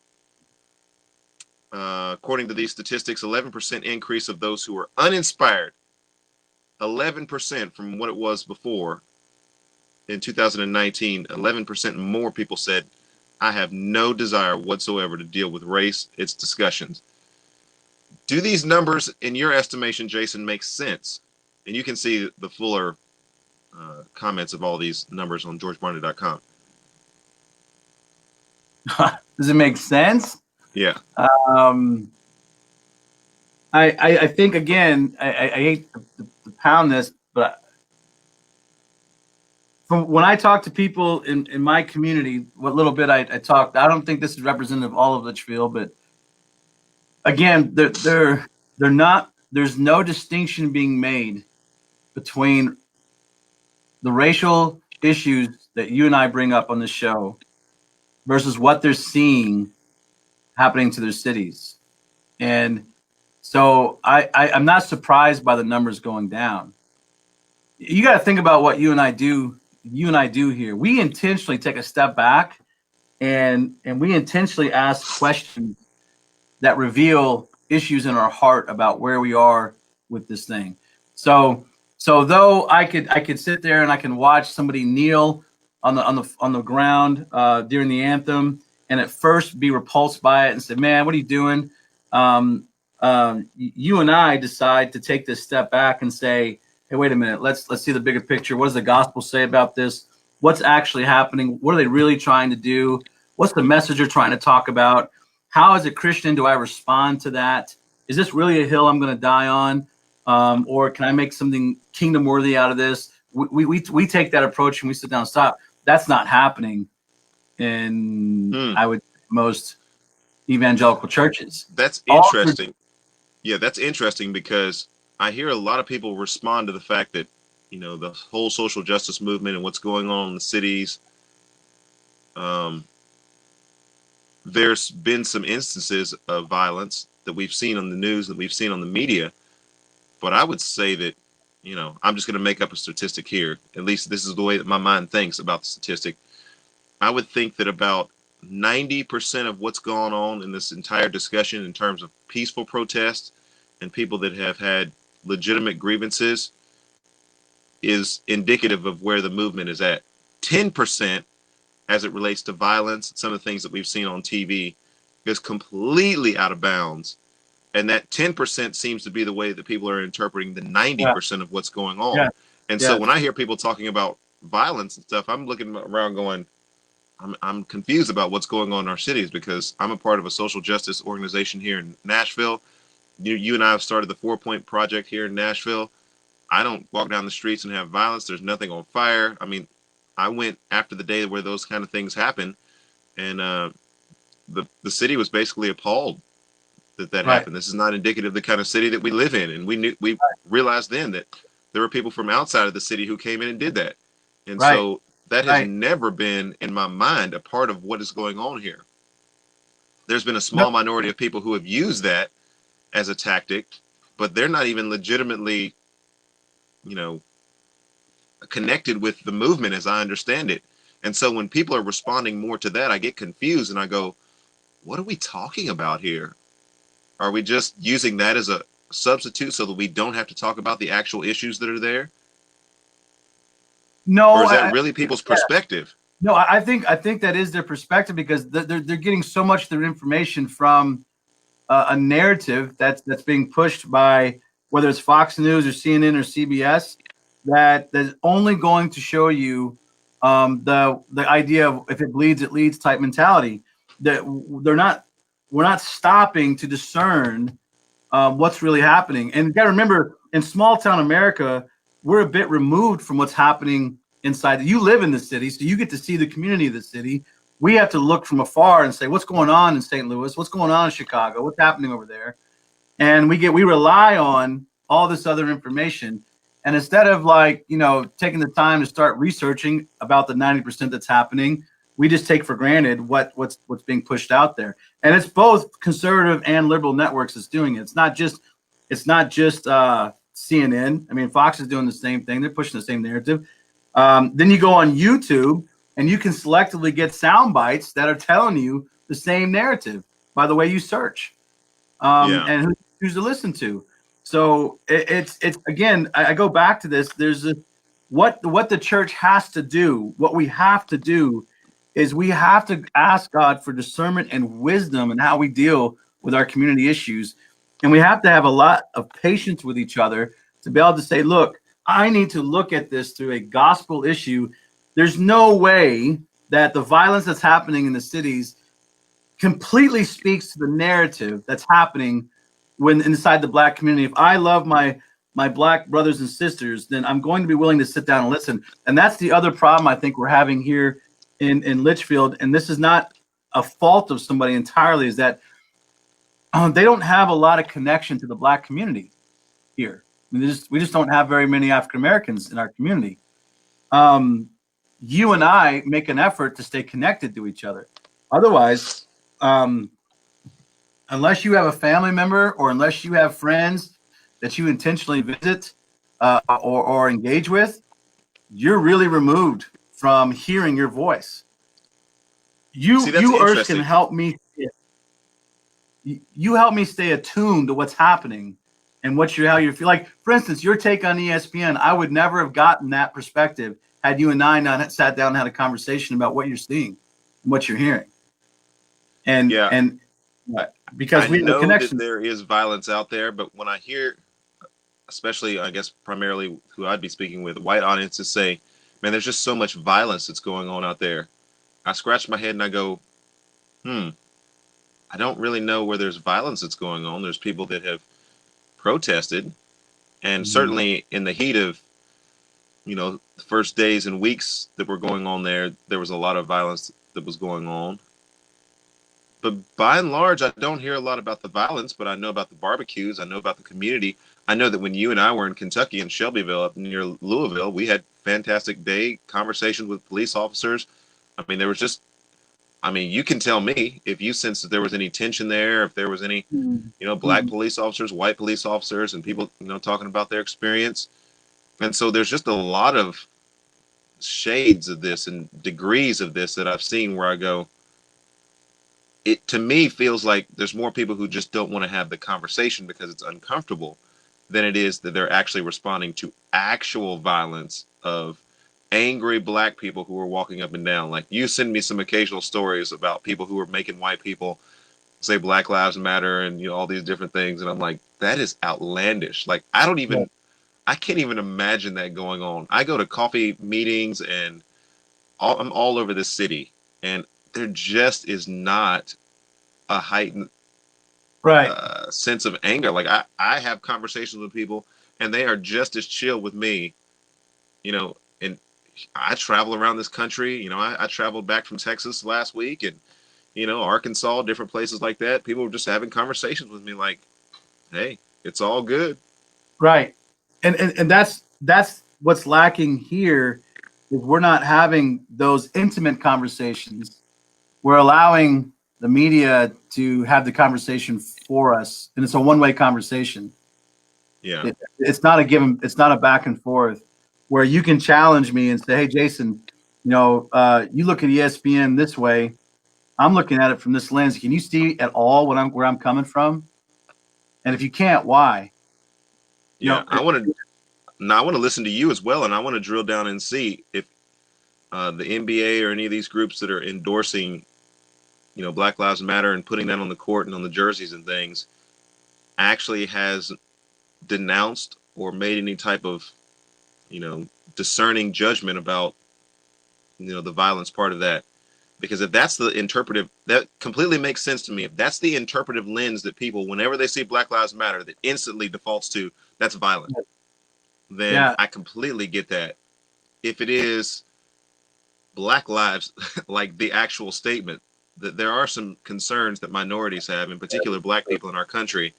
According to these statistics, 11% increase of those who are uninspired. 11% from what it was before. In 2019, 11% more people said, I have no desire whatsoever to deal with race, its discussions. Do these numbers, in your estimation, Jason, make sense? And you can see the fuller comments of all these numbers on GeorgeBarna.com. Does it make sense? Yeah. I think, again, I hate to pound this, but from when I talk to people in my community, what little bit I talked, I don't think this is representative of all of Litchfield, but again, they're not. There's no distinction being made between the racial issues that you and I bring up on the show versus what they're seeing happening to their cities. And so I'm not surprised by the numbers going down. You got to think about what you and I do here. We intentionally take a step back and we intentionally ask questions that reveal issues in our heart about where we are with this thing. So though I could sit there and I can watch somebody kneel on the ground during the anthem and at first be repulsed by it and say, man, what are you doing? You and I decide to take this step back and say, hey, wait a minute, let's see the bigger picture. What does the gospel say about this? What's actually happening? What are they really trying to do? What's the message they're trying to talk about? How, as a Christian, do I respond to that? Is this really a hill I'm going to die on? Or can I make something kingdom worthy out of this? We take that approach and we sit down and stop. That's not happening in, I would, most evangelical churches. That's interesting. Yeah, that's interesting because I hear a lot of people respond to the fact that, the whole social justice movement and what's going on in the cities. There's been some instances of violence that we've seen on the news, that we've seen on the media. But I would say that, I'm just going to make up a statistic here. At least this is the way that my mind thinks about the statistic. I would think that about 90% of what's gone on in this entire discussion in terms of peaceful protests and people that have had legitimate grievances is indicative of where the movement is at. 10%, as it relates to violence, some of the things that we've seen on TV, is completely out of bounds. And that 10% seems to be the way that people are interpreting the 90% of what's going on. Yeah. And so when I hear people talking about violence and stuff, I'm looking around going, I'm confused about what's going on in our cities because I'm a part of a social justice organization here in Nashville. You and I have started the 4 Point Project here in Nashville. I don't walk down the streets and have violence. There's nothing on fire. I mean, I went after the day where those kind of things happen, and the city was basically appalled that Right. happened. This is not indicative of the kind of city that we live in, and we realized then that there were people from outside of the city who came in and did that, and Right. so that has Right. never been in my mind a part of what is going on here. There's been a No, small minority of people who have used that as a tactic, but they're not even legitimately, you know, connected with the movement as I understand it. And so when people are responding more to that, I get confused and I go, what are we talking about here? Are we just using that as a substitute so that we don't have to talk about the actual issues that are there? Or no, is that really people's perspective? no. I think that is their perspective because they're getting so much of their information from a narrative that's being pushed by whether it's Fox News or CNN or CBS that's only going to show you the idea of if it bleeds, it leads type mentality. That we're not stopping to discern what's really happening. And you got to remember, in small town America, we're a bit removed from what's happening inside. You live in the city, so you get to see the community of the city. We have to look from afar and say, what's going on in St. Louis? What's going on in Chicago? What's happening over there? And we rely on all this other information. And instead of taking the time to start researching about the 90% that's happening, we just take for granted what's being pushed out there. And it's both conservative and liberal networks that's doing it. It's not just CNN. I mean, Fox is doing the same thing. They're pushing the same narrative. Then you go on YouTube and you can selectively get sound bites that are telling you the same narrative by the way you search Yeah. and who you choose to listen to. So it's again, I go back to this. What the church has to do, what we have to do is we have to ask God for discernment and wisdom in how we deal with our community issues. And we have to have a lot of patience with each other to be able to say, look, I need to look at this through a gospel issue. There's no way that the violence that's happening in the cities completely speaks to the narrative that's happening when inside the black community. If I love my black brothers and sisters, then I'm going to be willing to sit down and listen. And that's the other problem I think we're having here in Litchfield. And this is not a fault of somebody entirely, is that they don't have a lot of connection to the black community here. I mean, we just don't have very many African Americans in our community. You and I make an effort to stay connected to each other. Otherwise, unless you have a family member or unless you have friends that you intentionally visit or engage with, you're really removed from hearing your voice. See, You that's Erskin, interesting. help me. You help me stay attuned to what's happening and how you feel. Like, for instance, your take on ESPN, I would never have gotten that perspective had you and I not sat down and had a conversation about what you're seeing and what you're hearing. Yeah. And because I we have a know that connection. there is violence out there, but when I hear, especially, I guess, primarily who I'd be speaking with, white audiences say, man, there's just so much violence that's going on out there. I scratch my head and I go, I don't really know where there's violence that's going on. There's people that have protested, and Mhm. certainly in the heat of, the first days and weeks that were going on there was a lot of violence that was going on. But by and large, I don't hear a lot about the violence, but I know about the barbecues. I know about the community. I know that when you and I were in Kentucky in Shelbyville, up near Louisville, we had fantastic day conversations with police officers. I mean, there was just, I mean, you can tell me if you sense that there was any tension there, if there was any, black Mhm. police officers, white police officers, and people, talking about their experience. And so there's just a lot of shades of this and degrees of this that I've seen where I go, it to me feels like there's more people who just don't want to have the conversation because it's uncomfortable than it is that they're actually responding to actual violence of angry black people who are walking up and down. Like, you send me some occasional stories about people who are making white people say Black Lives Matter and all these different things, and I'm like, that is outlandish. Like, I can't even imagine that going on. I go to coffee meetings and I'm all over this city, and there just is not a heightened Right. sense of anger. Like, I have conversations with people and they are just as chill with me, you know. And I travel around this country. You know, I traveled back from Texas last week, and Arkansas, different places like that. People were just having conversations with me like, hey, it's all good. Right. And that's what's lacking here is we're not having those intimate conversations. We're allowing the media to have the conversation for us, and it's a one-way conversation. Yeah. It's not a given. It's not a back and forth where you can challenge me and say, "Hey, Jason, you look at ESPN this way. I'm looking at it from this lens. Can you see at all where I'm coming from? And if you can't, why?" Yeah. I want to listen to you as well, and I want to drill down and see if the NBA or any of these groups that are endorsing, Black Lives Matter and putting that on the court and on the jerseys and things actually has denounced or made any type of, discerning judgment about, the violence part of that. Because if that's the interpretive, that completely makes sense to me. If that's the interpretive lens that people, whenever they see Black Lives Matter, that instantly defaults to, that's violent, then Yeah. I completely get that. If it is Black Lives, like the actual statement, that there are some concerns that minorities have, in particular Black people in our country,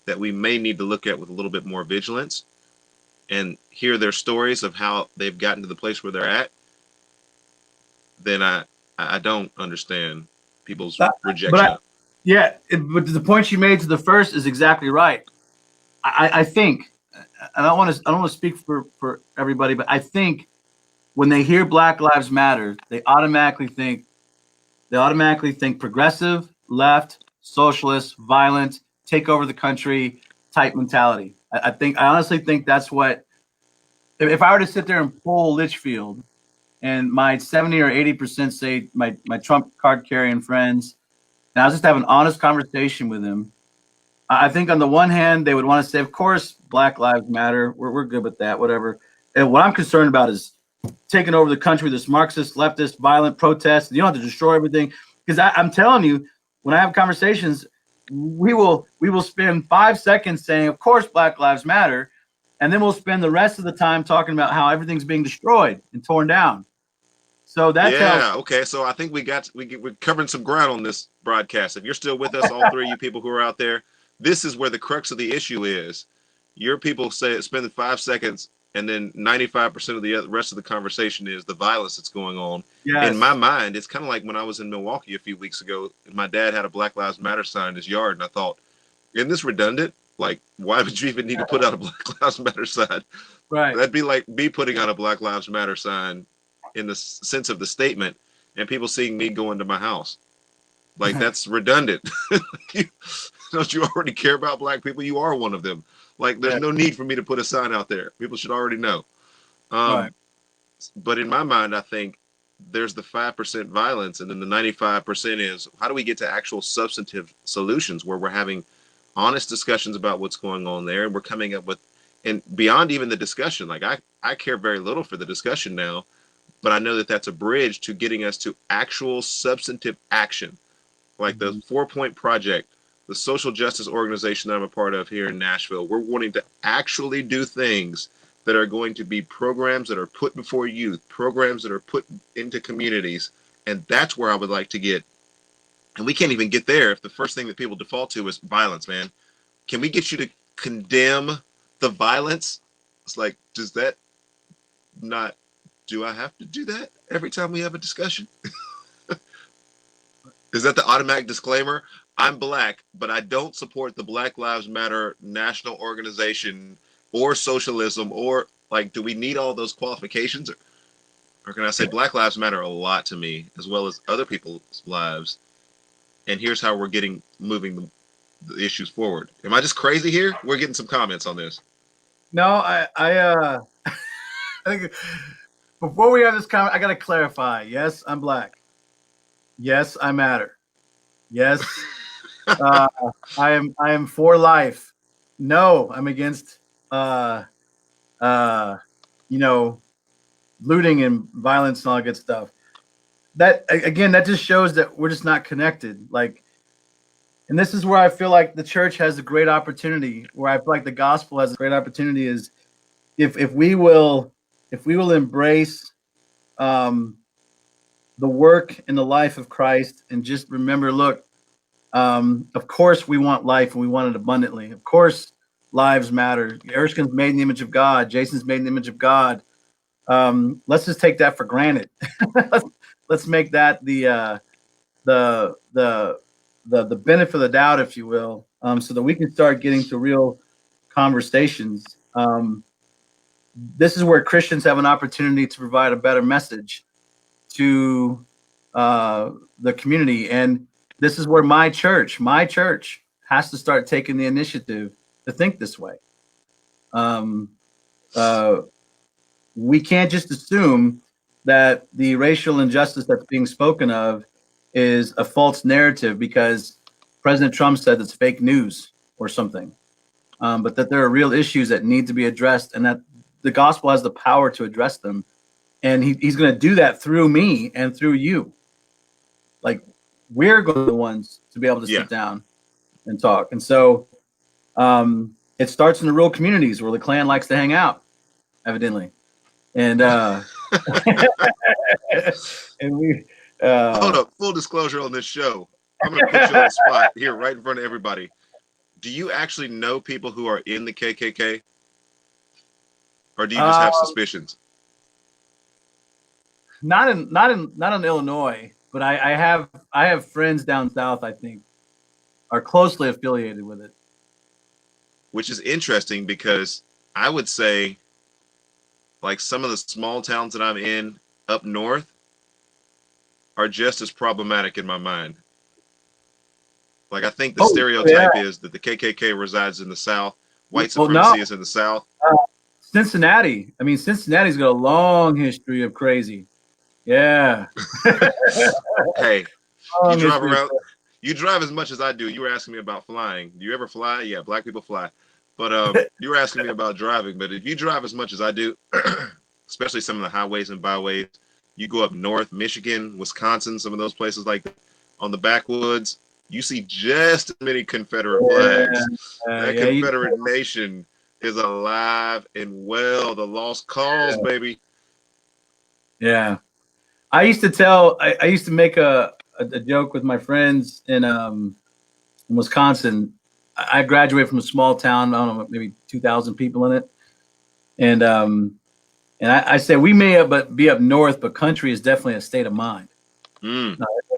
that we may need to look at with a little bit more vigilance and hear their stories of how they've gotten to the place where they're at, then I don't understand people's rejection. But the point you made to the first is exactly right. I think, and I don't want to speak for everybody, but I think when they hear Black Lives Matter, they automatically think progressive, left, socialist, violent, take over the country type mentality. I honestly think that's what. If I were to sit there and poll Litchfield, and my 70 or 80% say my Trump card carrying friends, and I was just having an honest conversation with them, I think on the one hand, they would want to say, of course, Black Lives Matter. We're good with that, whatever. And what I'm concerned about is taking over the country, this Marxist, leftist, violent protest. You don't have to destroy everything. Because I'm telling you, when I have conversations, we will spend 5 seconds saying, of course, Black Lives Matter. And then we'll spend the rest of the time talking about how everything's being destroyed and torn down. So that tells. Okay. So I think we're covering some ground on this broadcast. If you're still with us, all three of you people who are out there, this is where the crux of the issue is. Your people spend the 5 seconds, and then 95% of the rest of the conversation is the violence that's going on. Yes. In my mind, it's kind of like when I was in Milwaukee a few weeks ago, and my dad had a Black Lives Matter sign in his yard, and I thought, isn't this redundant? Like, why would you even need to put out a Black Lives Matter sign? Right. That'd be like me putting out a Black Lives Matter sign in the sense of the statement, and people seeing me go into my house. Like, that's redundant. Don't you already care about Black people? You are one of them. Like, there's no need for me to put a sign out there. People should already know. Right. But in my mind, I think there's the 5% violence, and then the 95% is how do we get to actual substantive solutions where we're having honest discussions about what's going on there, and we're coming up with, and beyond even the discussion, like I care very little for the discussion now, but I know that that's a bridge to getting us to actual substantive action, like the 4-Point Project, the social justice organization that I'm a part of here in Nashville. We're wanting to actually do things that are going to be programs that are put before youth, programs that are put into communities. And that's where I would like to get. And we can't even get there if the first thing that people default to is violence, man. Can we get you to condemn the violence? It's like, does that not, do I have to do that every time we have a discussion? Is that the automatic disclaimer? I'm Black, but I don't support the Black Lives Matter national organization or socialism, or like, do we need all those qualifications? Or can I say Black Lives Matter a lot to me, as well as other people's lives? And here's how we're moving the issues forward. Am I just crazy here? We're getting some comments on this. No, I think before we have this comment, I got to clarify. Yes, I'm Black. Yes, I matter. Yes, I am for life. No, I'm against looting and violence and all that good stuff. That again, that just shows that we're just not connected. Like And this is where I feel like the church has a great opportunity, where I feel like the gospel has a great opportunity, is if we will embrace um, the work and the life of Christ, and just remember, look, of course we want life and we want it abundantly. Of course, lives matter. Erskin's made in the image of God. Jason's made in the image of God. Let's just take that for granted. Let's make that the benefit of the doubt, if you will, so that we can start getting to real conversations. This is where Christians have an opportunity to provide a better message to the community, and this is where my church has to start taking the initiative to think this way. We can't just assume that the racial injustice that's being spoken of is a false narrative because President Trump said it's fake news or something, but that there are real issues that need to be addressed, and that the gospel has the power to address them. And he's going to do that through me and through you. Like, we're going to be the ones to be able to sit down and talk. And so it starts in the rural communities where the Klan likes to hang out, evidently. And and we hold up, full disclosure on this show. I'm going to put you on the spot here right in front of everybody. Do you actually know people who are in the KKK? Or do you just have suspicions? Not in Illinois, but I have friends down south, I think, are closely affiliated with it. Which is interesting because I would say, like, some of the small towns that I'm in up north are just as problematic in my mind. Like, I think the stereotype is that the KKK resides in the South, white supremacy is in the South. Cincinnati. I mean, Cincinnati's got a long history of crazy. Yeah. Hey, you drive as much as I do. You were asking me about flying. Do you ever fly? Yeah, black people fly. But you were asking me about driving. But if you drive as much as I do, especially some of the highways and byways, you go up north, Michigan, Wisconsin, some of those places like that, on the backwoods, you see just as many Confederate flags. That Confederate nation is alive and well. The lost cause, baby. Yeah. I used to make a joke with my friends in Wisconsin. I graduated from a small town, I don't know, maybe 2,000 people in it. And I said, we may be up north, but country is definitely a state of mind.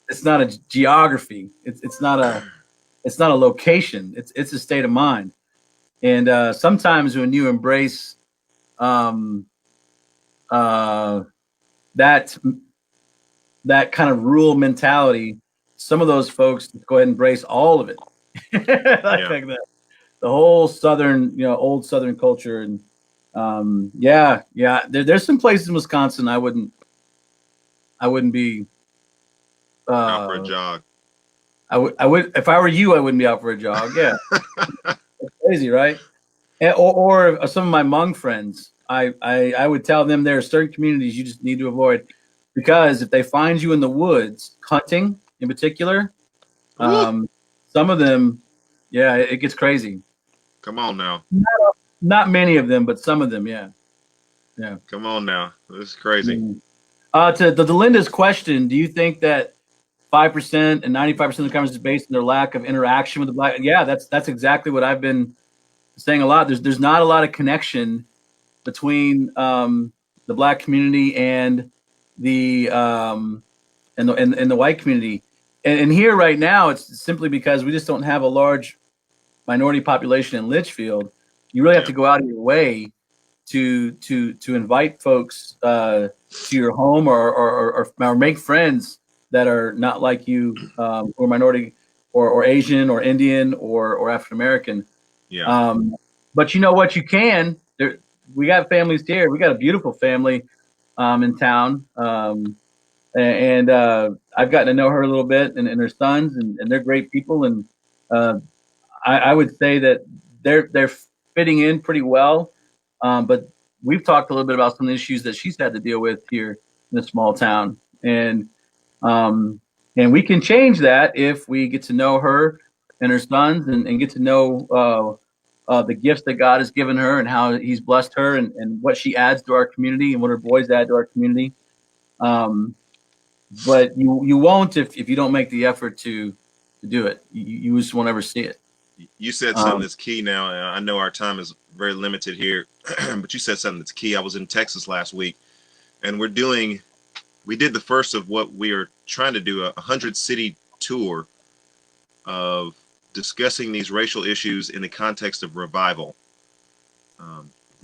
It's not a geography. It's not a location. It's a state of mind. And sometimes when you embrace that kind of rural mentality, some of those folks go ahead and embrace all of it. Like the whole Southern, old Southern culture. And there's some places in Wisconsin I wouldn't be out for a jog. I would if I were you, I wouldn't be out for a jog. Yeah. It's crazy, right? Or some of my Hmong friends, I would tell them there are certain communities you just need to avoid, because if they find you in the woods hunting in particular, some of them, it gets crazy. Come on now. Not many of them, but some of them, yeah. Come on now. This is crazy. To Linda's question, do you think that 5% and 95% of the conversation is based on their lack of interaction with the black? Yeah, that's exactly what I've been saying a lot. There's not a lot of connection between the black community and the white community, and here right now it's simply because we just don't have a large minority population in Litchfield. You really have to go out of your way to invite folks to your home or make friends that are not like you, or minority or Asian or Indian or African American. But you know what, you can. We got families here. We got a beautiful family in town, and I've gotten to know her a little bit, and her sons, and they're great people. And I would say that they're fitting in pretty well. But we've talked a little bit about some of the issues that she's had to deal with here in a small town, and we can change that if we get to know her and her sons, and get to know the gifts that God has given her and how He's blessed her, and what she adds to our community and what her boys add to our community. But you won't if you don't make the effort to do it. You just won't ever see it. You said something that's key now. I know our time is very limited here, but you said something that's key. I was in Texas last week, and we did the first of what we are trying to do, a 100-city tour of discussing these racial issues in the context of revival.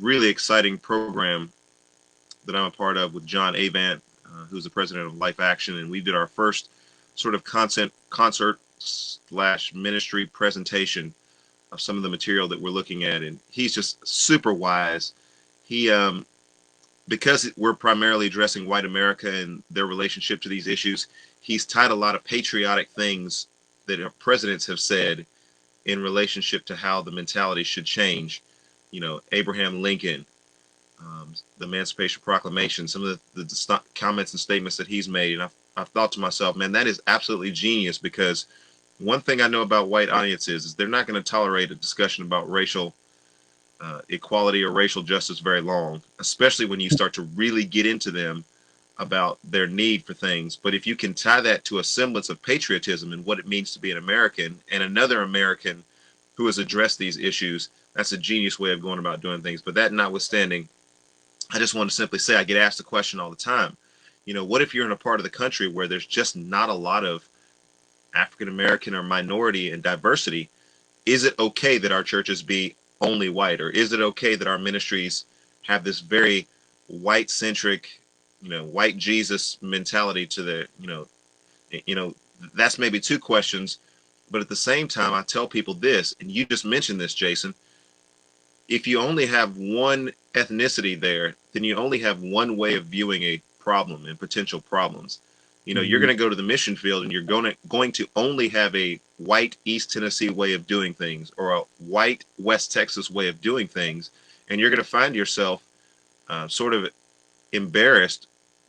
Really exciting program that I'm a part of with John Avant, who's the president of Life Action, and we did our first sort of concert/ministry presentation of some of the material that we're looking at, and he's just super wise. He because we're primarily addressing white America and their relationship to these issues, he's tied a lot of patriotic things that our presidents have said in relationship to how the mentality should change. You know, Abraham Lincoln, the Emancipation Proclamation, some of the comments and statements that he's made. And I've thought to myself, man, that is absolutely genius, because one thing I know about white audiences is they're not going to tolerate a discussion about racial equality or racial justice very long, especially when you start to really get into them about their need for things. But if you can tie that to a semblance of patriotism and what it means to be an American and another American who has addressed these issues, that's a genius way of going about doing things. But that notwithstanding, I just want to simply say, I get asked the question all the time, you know, what if you're in a part of the country where there's just not a lot of African American or minority and diversity? Is it okay that our churches be only white, or is it okay that our ministries have this very white centric, you know, white Jesus mentality to the, you know, that's maybe two questions. But at the same time, I tell people this, and you just mentioned this, Jason, if you only have one ethnicity there, then you only have one way of viewing a problem and potential problems. You know, you're going to go to the mission field and you're going to only have a white East Tennessee way of doing things, or a white West Texas way of doing things. And you're going to find yourself sort of embarrassed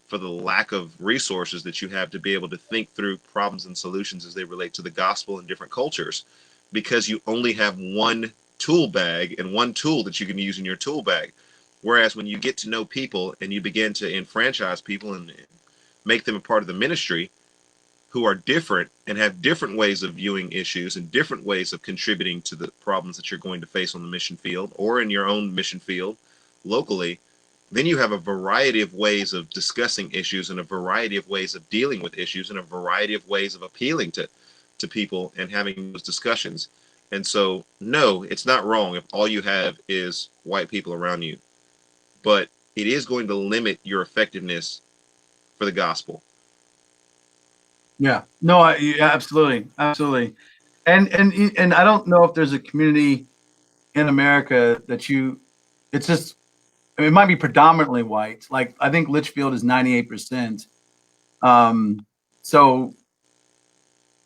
for the lack of resources that you have to be able to think through problems and solutions as they relate to the gospel in different cultures, because you only have one tool bag and one tool that you can use in your tool bag. Whereas when you get to know people and you begin to enfranchise people and make them a part of the ministry who are different and have different ways of viewing issues and different ways of contributing to the problems that you're going to face on the mission field or in your own mission field locally, then you have a variety of ways of discussing issues and a variety of ways of dealing with issues and a variety of ways of appealing to people and having those discussions. And so, no, it's not wrong if all you have is white people around you, but it is going to limit your effectiveness for the gospel. Yeah, no, yeah, absolutely, and I don't know if there's a community in America that it's just, I mean, it might be predominantly white. Like, I think Litchfield is 98%. So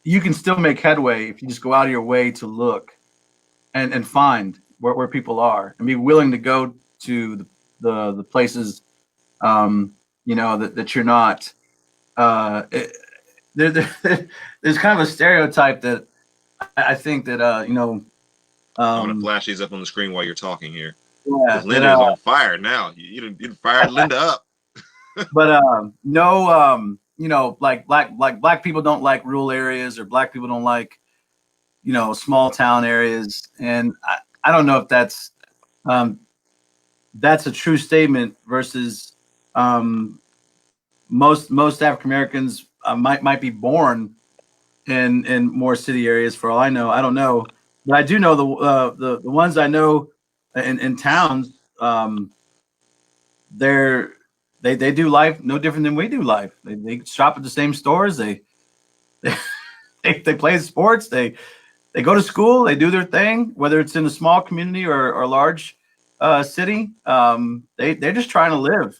you can still make headway if you just go out of your way to look and find where people are and be willing to go to the places, you know, that you're not. There's kind of a stereotype that I think that, you know. I'm going to flash these up on the screen while you're talking here. Yeah, Linda is on fire now. You fired Linda up. But no, you know, like black people don't like rural areas, or black people don't like, you know, small town areas. And I don't know if that's a true statement versus most African Americans might be born in more city areas. For all I know, I don't know, but I do know the ones I know in towns. They do life no different than we do life. They shop at the same stores. They play sports. They go to school. They do their thing, whether it's in a small community or a large city. They're just trying to live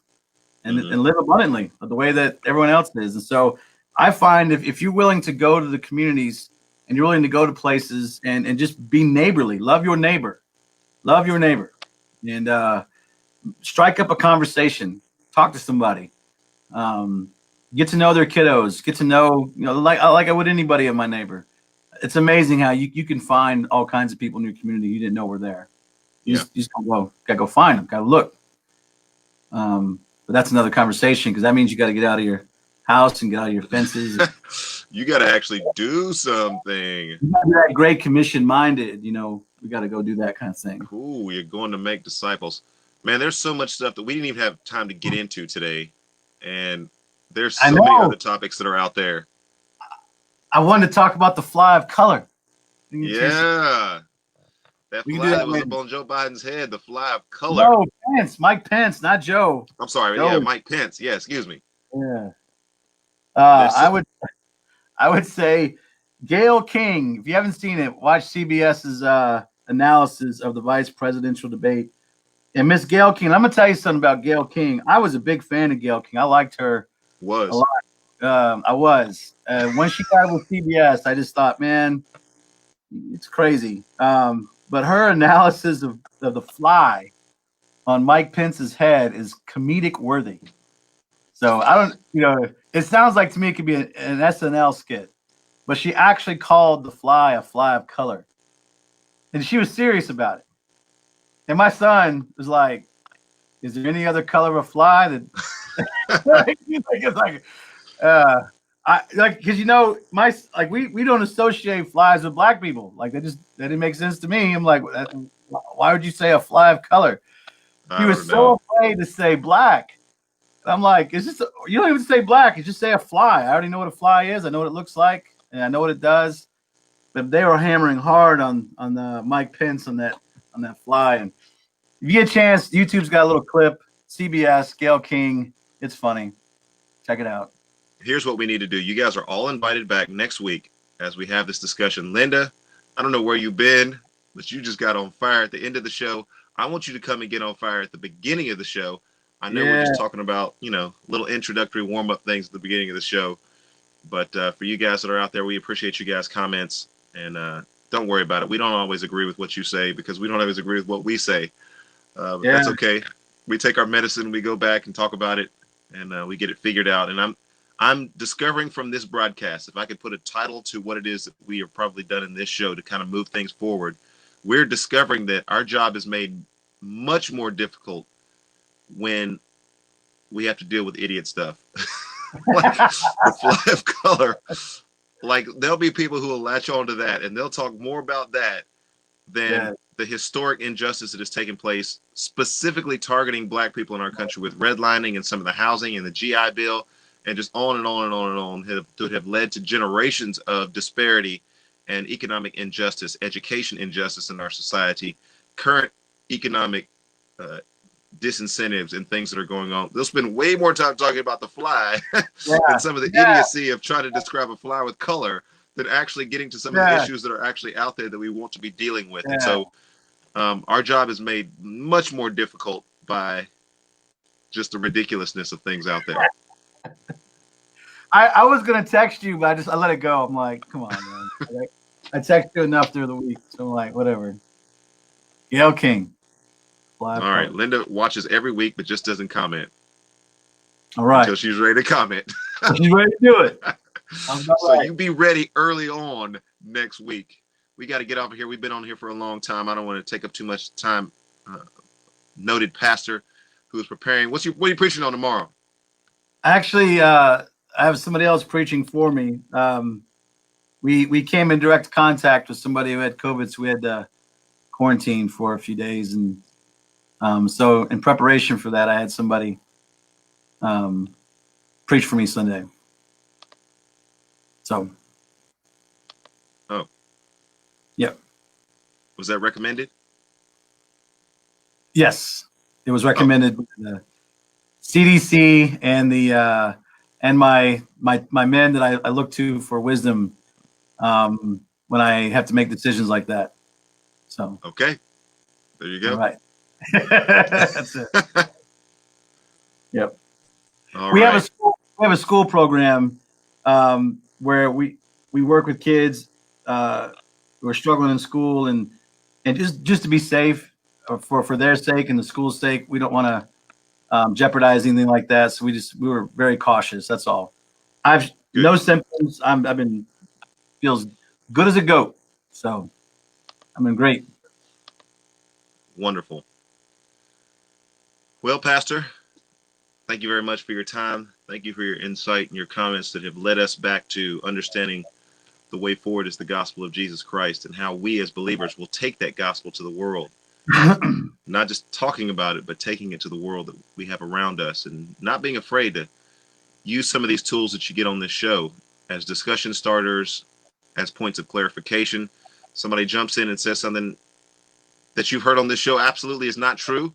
and live abundantly the way that everyone else is. And so I find if you're willing to go to the communities and you're willing to go to places and just be neighborly, love your neighbor, and strike up a conversation, talk to somebody, get to know their kiddos, get to know, you know, like I would anybody of my neighbor. it's amazing how you can find all kinds of people in your community you didn't know were there. You just gotta go find them, gotta look. But that's another conversation because that means you got to get out of your house and get out of your fences. You got to actually do something. You gotta be that great commission minded, we got to go do that kind of thing. Cool. You're going to make disciples. Man, there's so much stuff that we didn't even have time to get into today. And there's so many other topics that are out there. I wanted to talk about the fly of color. Yeah. That fly that was up on Joe Biden's head, the fly of color. No, Pence, Mike Pence, not Joe. I'm sorry. Joe. Yeah, Mike Pence. Yeah, excuse me. Yeah. I would say Gayle King. If you haven't seen it, watch CBS's analysis of the vice presidential debate. And Miss Gayle King, I'm gonna tell you something about Gayle King. I was a big fan of Gayle King. I liked her a lot. I was. When she got with CBS, I just thought, man, it's crazy. But her analysis of the fly on Mike Pence's head is comedic worthy. So I don't, it sounds like to me it could be an SNL skit, but she actually called the fly a fly of color. And she was serious about it. And my son was like, is there any other color of a fly that because we don't associate flies with black people. Like that didn't make sense to me. I'm like, why would you say a fly of color? He was so afraid to say black. I'm like, you don't even say black, you just say a fly. I already know what a fly is. I know what it looks like, and I know what it does. But they were hammering hard on Mike Pence on that fly. And if you get a chance, YouTube's got a little clip. CBS, Gayle King. It's funny. Check it out. Here's what we need to do. You guys are all invited back next week as we have this discussion. Linda, I don't know where you've been, but you just got on fire at the end of the show. I want you to come and get on fire at the beginning of the show. I know we're just talking about, little introductory warm-up things at the beginning of the show. But for you guys that are out there, we appreciate you guys' comments. And don't worry about it. We don't always agree with what you say because we don't always agree with what we say. But that's okay. We take our medicine, we go back and talk about it, and we get it figured out. And I'm discovering from this broadcast, if I could put a title to what it is that we have probably done in this show to kind of move things forward, we're discovering that our job is made much more difficult when we have to deal with idiot stuff. Like the fly of color. Like there'll be people who will latch on to that and they'll talk more about that than the historic injustice that has taken place, specifically targeting black people in our country with redlining and some of the housing and the GI Bill, and just on and on and on and on have led to generations of disparity and economic injustice, education injustice in our society, current economic disincentives and things that are going on. They'll spend way more time talking about the fly and some of the idiocy of trying to describe a fly with color than actually getting to some of the issues that are actually out there that we want to be dealing with. And so our job is made much more difficult by just the ridiculousness of things out there. I was going to text you, but I let it go. I'm like, come on, man. I text you enough through the week. So I'm like, whatever. Gayle King. All right. Linda watches every week, but just doesn't comment. All right. Until she's ready to comment. She's ready to do it. So you be ready early on next week. We got to get off of here. We've been on here for a long time. I don't want to take up too much time. Noted pastor who is preparing. What are you preaching on tomorrow? Actually, I have somebody else preaching for me. We came in direct contact with somebody who had COVID, so we had to quarantine for a few days. And so in preparation for that, I had somebody preach for me Sunday. So. Oh. Yep. Was that recommended? Yes, it was recommended by the CDC and the and my men that I look to for wisdom when I have to make decisions like that. So. Okay. There you go. All right. That's it. Yep. We have a school program where we work with kids who are struggling in school and just to be safe for their sake and the school's sake. We don't want to jeopardize anything like that. So we were very cautious. That's all. I've no symptoms. Feels good as a goat. So I mean, great. Wonderful. Well, Pastor, thank you very much for your time. Thank you for your insight and your comments that have led us back to understanding the way forward is the gospel of Jesus Christ and how we as believers will take that gospel to the world. Not just talking about it, but taking it to the world that we have around us and not being afraid to use some of these tools that you get on this show as discussion starters, as points of clarification. Somebody jumps in and says something that you've heard on this show absolutely is not true,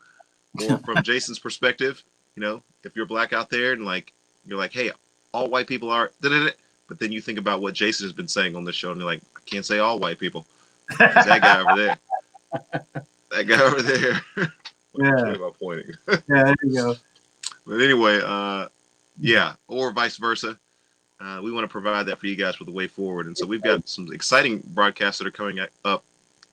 or from Jason's perspective, if you're black out there and you're like, hey, all white people are, but then you think about what Jason has been saying on this show and you're like, I can't say all white people. There's that guy over there. That guy over there. Yeah. About pointing. Yeah, there you go. But anyway, yeah, or vice versa. We want to provide that for you guys for the way forward. And so we've got some exciting broadcasts that are coming up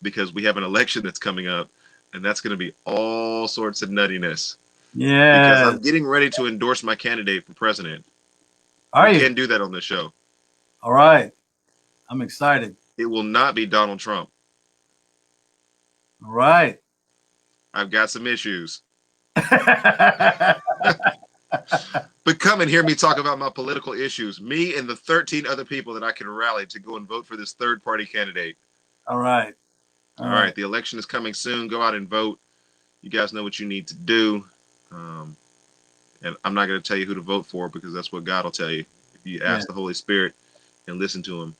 because we have an election that's coming up, and that's going to be all sorts of nuttiness. Yeah. Because I'm getting ready to endorse my candidate for president. Are you? Can't do that on this show. All right. I'm excited. It will not be Donald Trump. All right. I've got some issues. But come and hear me talk about my political issues. Me and the 13 other people that I can rally to go and vote for this third party candidate. All right. All right. The election is coming soon. Go out and vote. You guys know what you need to do. And I'm not going to tell you who to vote for because that's what God will tell you if you ask the Holy Spirit and listen to him.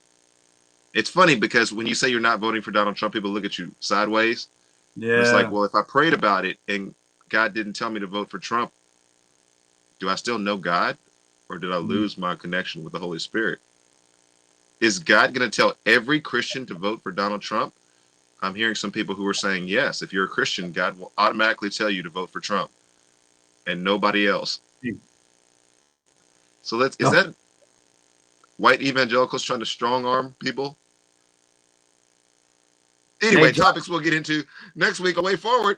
It's funny because when you say you're not voting for Donald Trump, people look at you sideways. Yeah. It's like, well, if I prayed about it and God didn't tell me to vote for Trump, do I still know God, or did I lose my connection with the Holy Spirit? Is God going to tell every Christian to vote for Donald Trump? I'm hearing some people who are saying, yes, if you're a Christian, God will automatically tell you to vote for Trump and nobody else. So is that white evangelicals trying to strong arm people? Anyway, topics we'll get into next week. Away forward.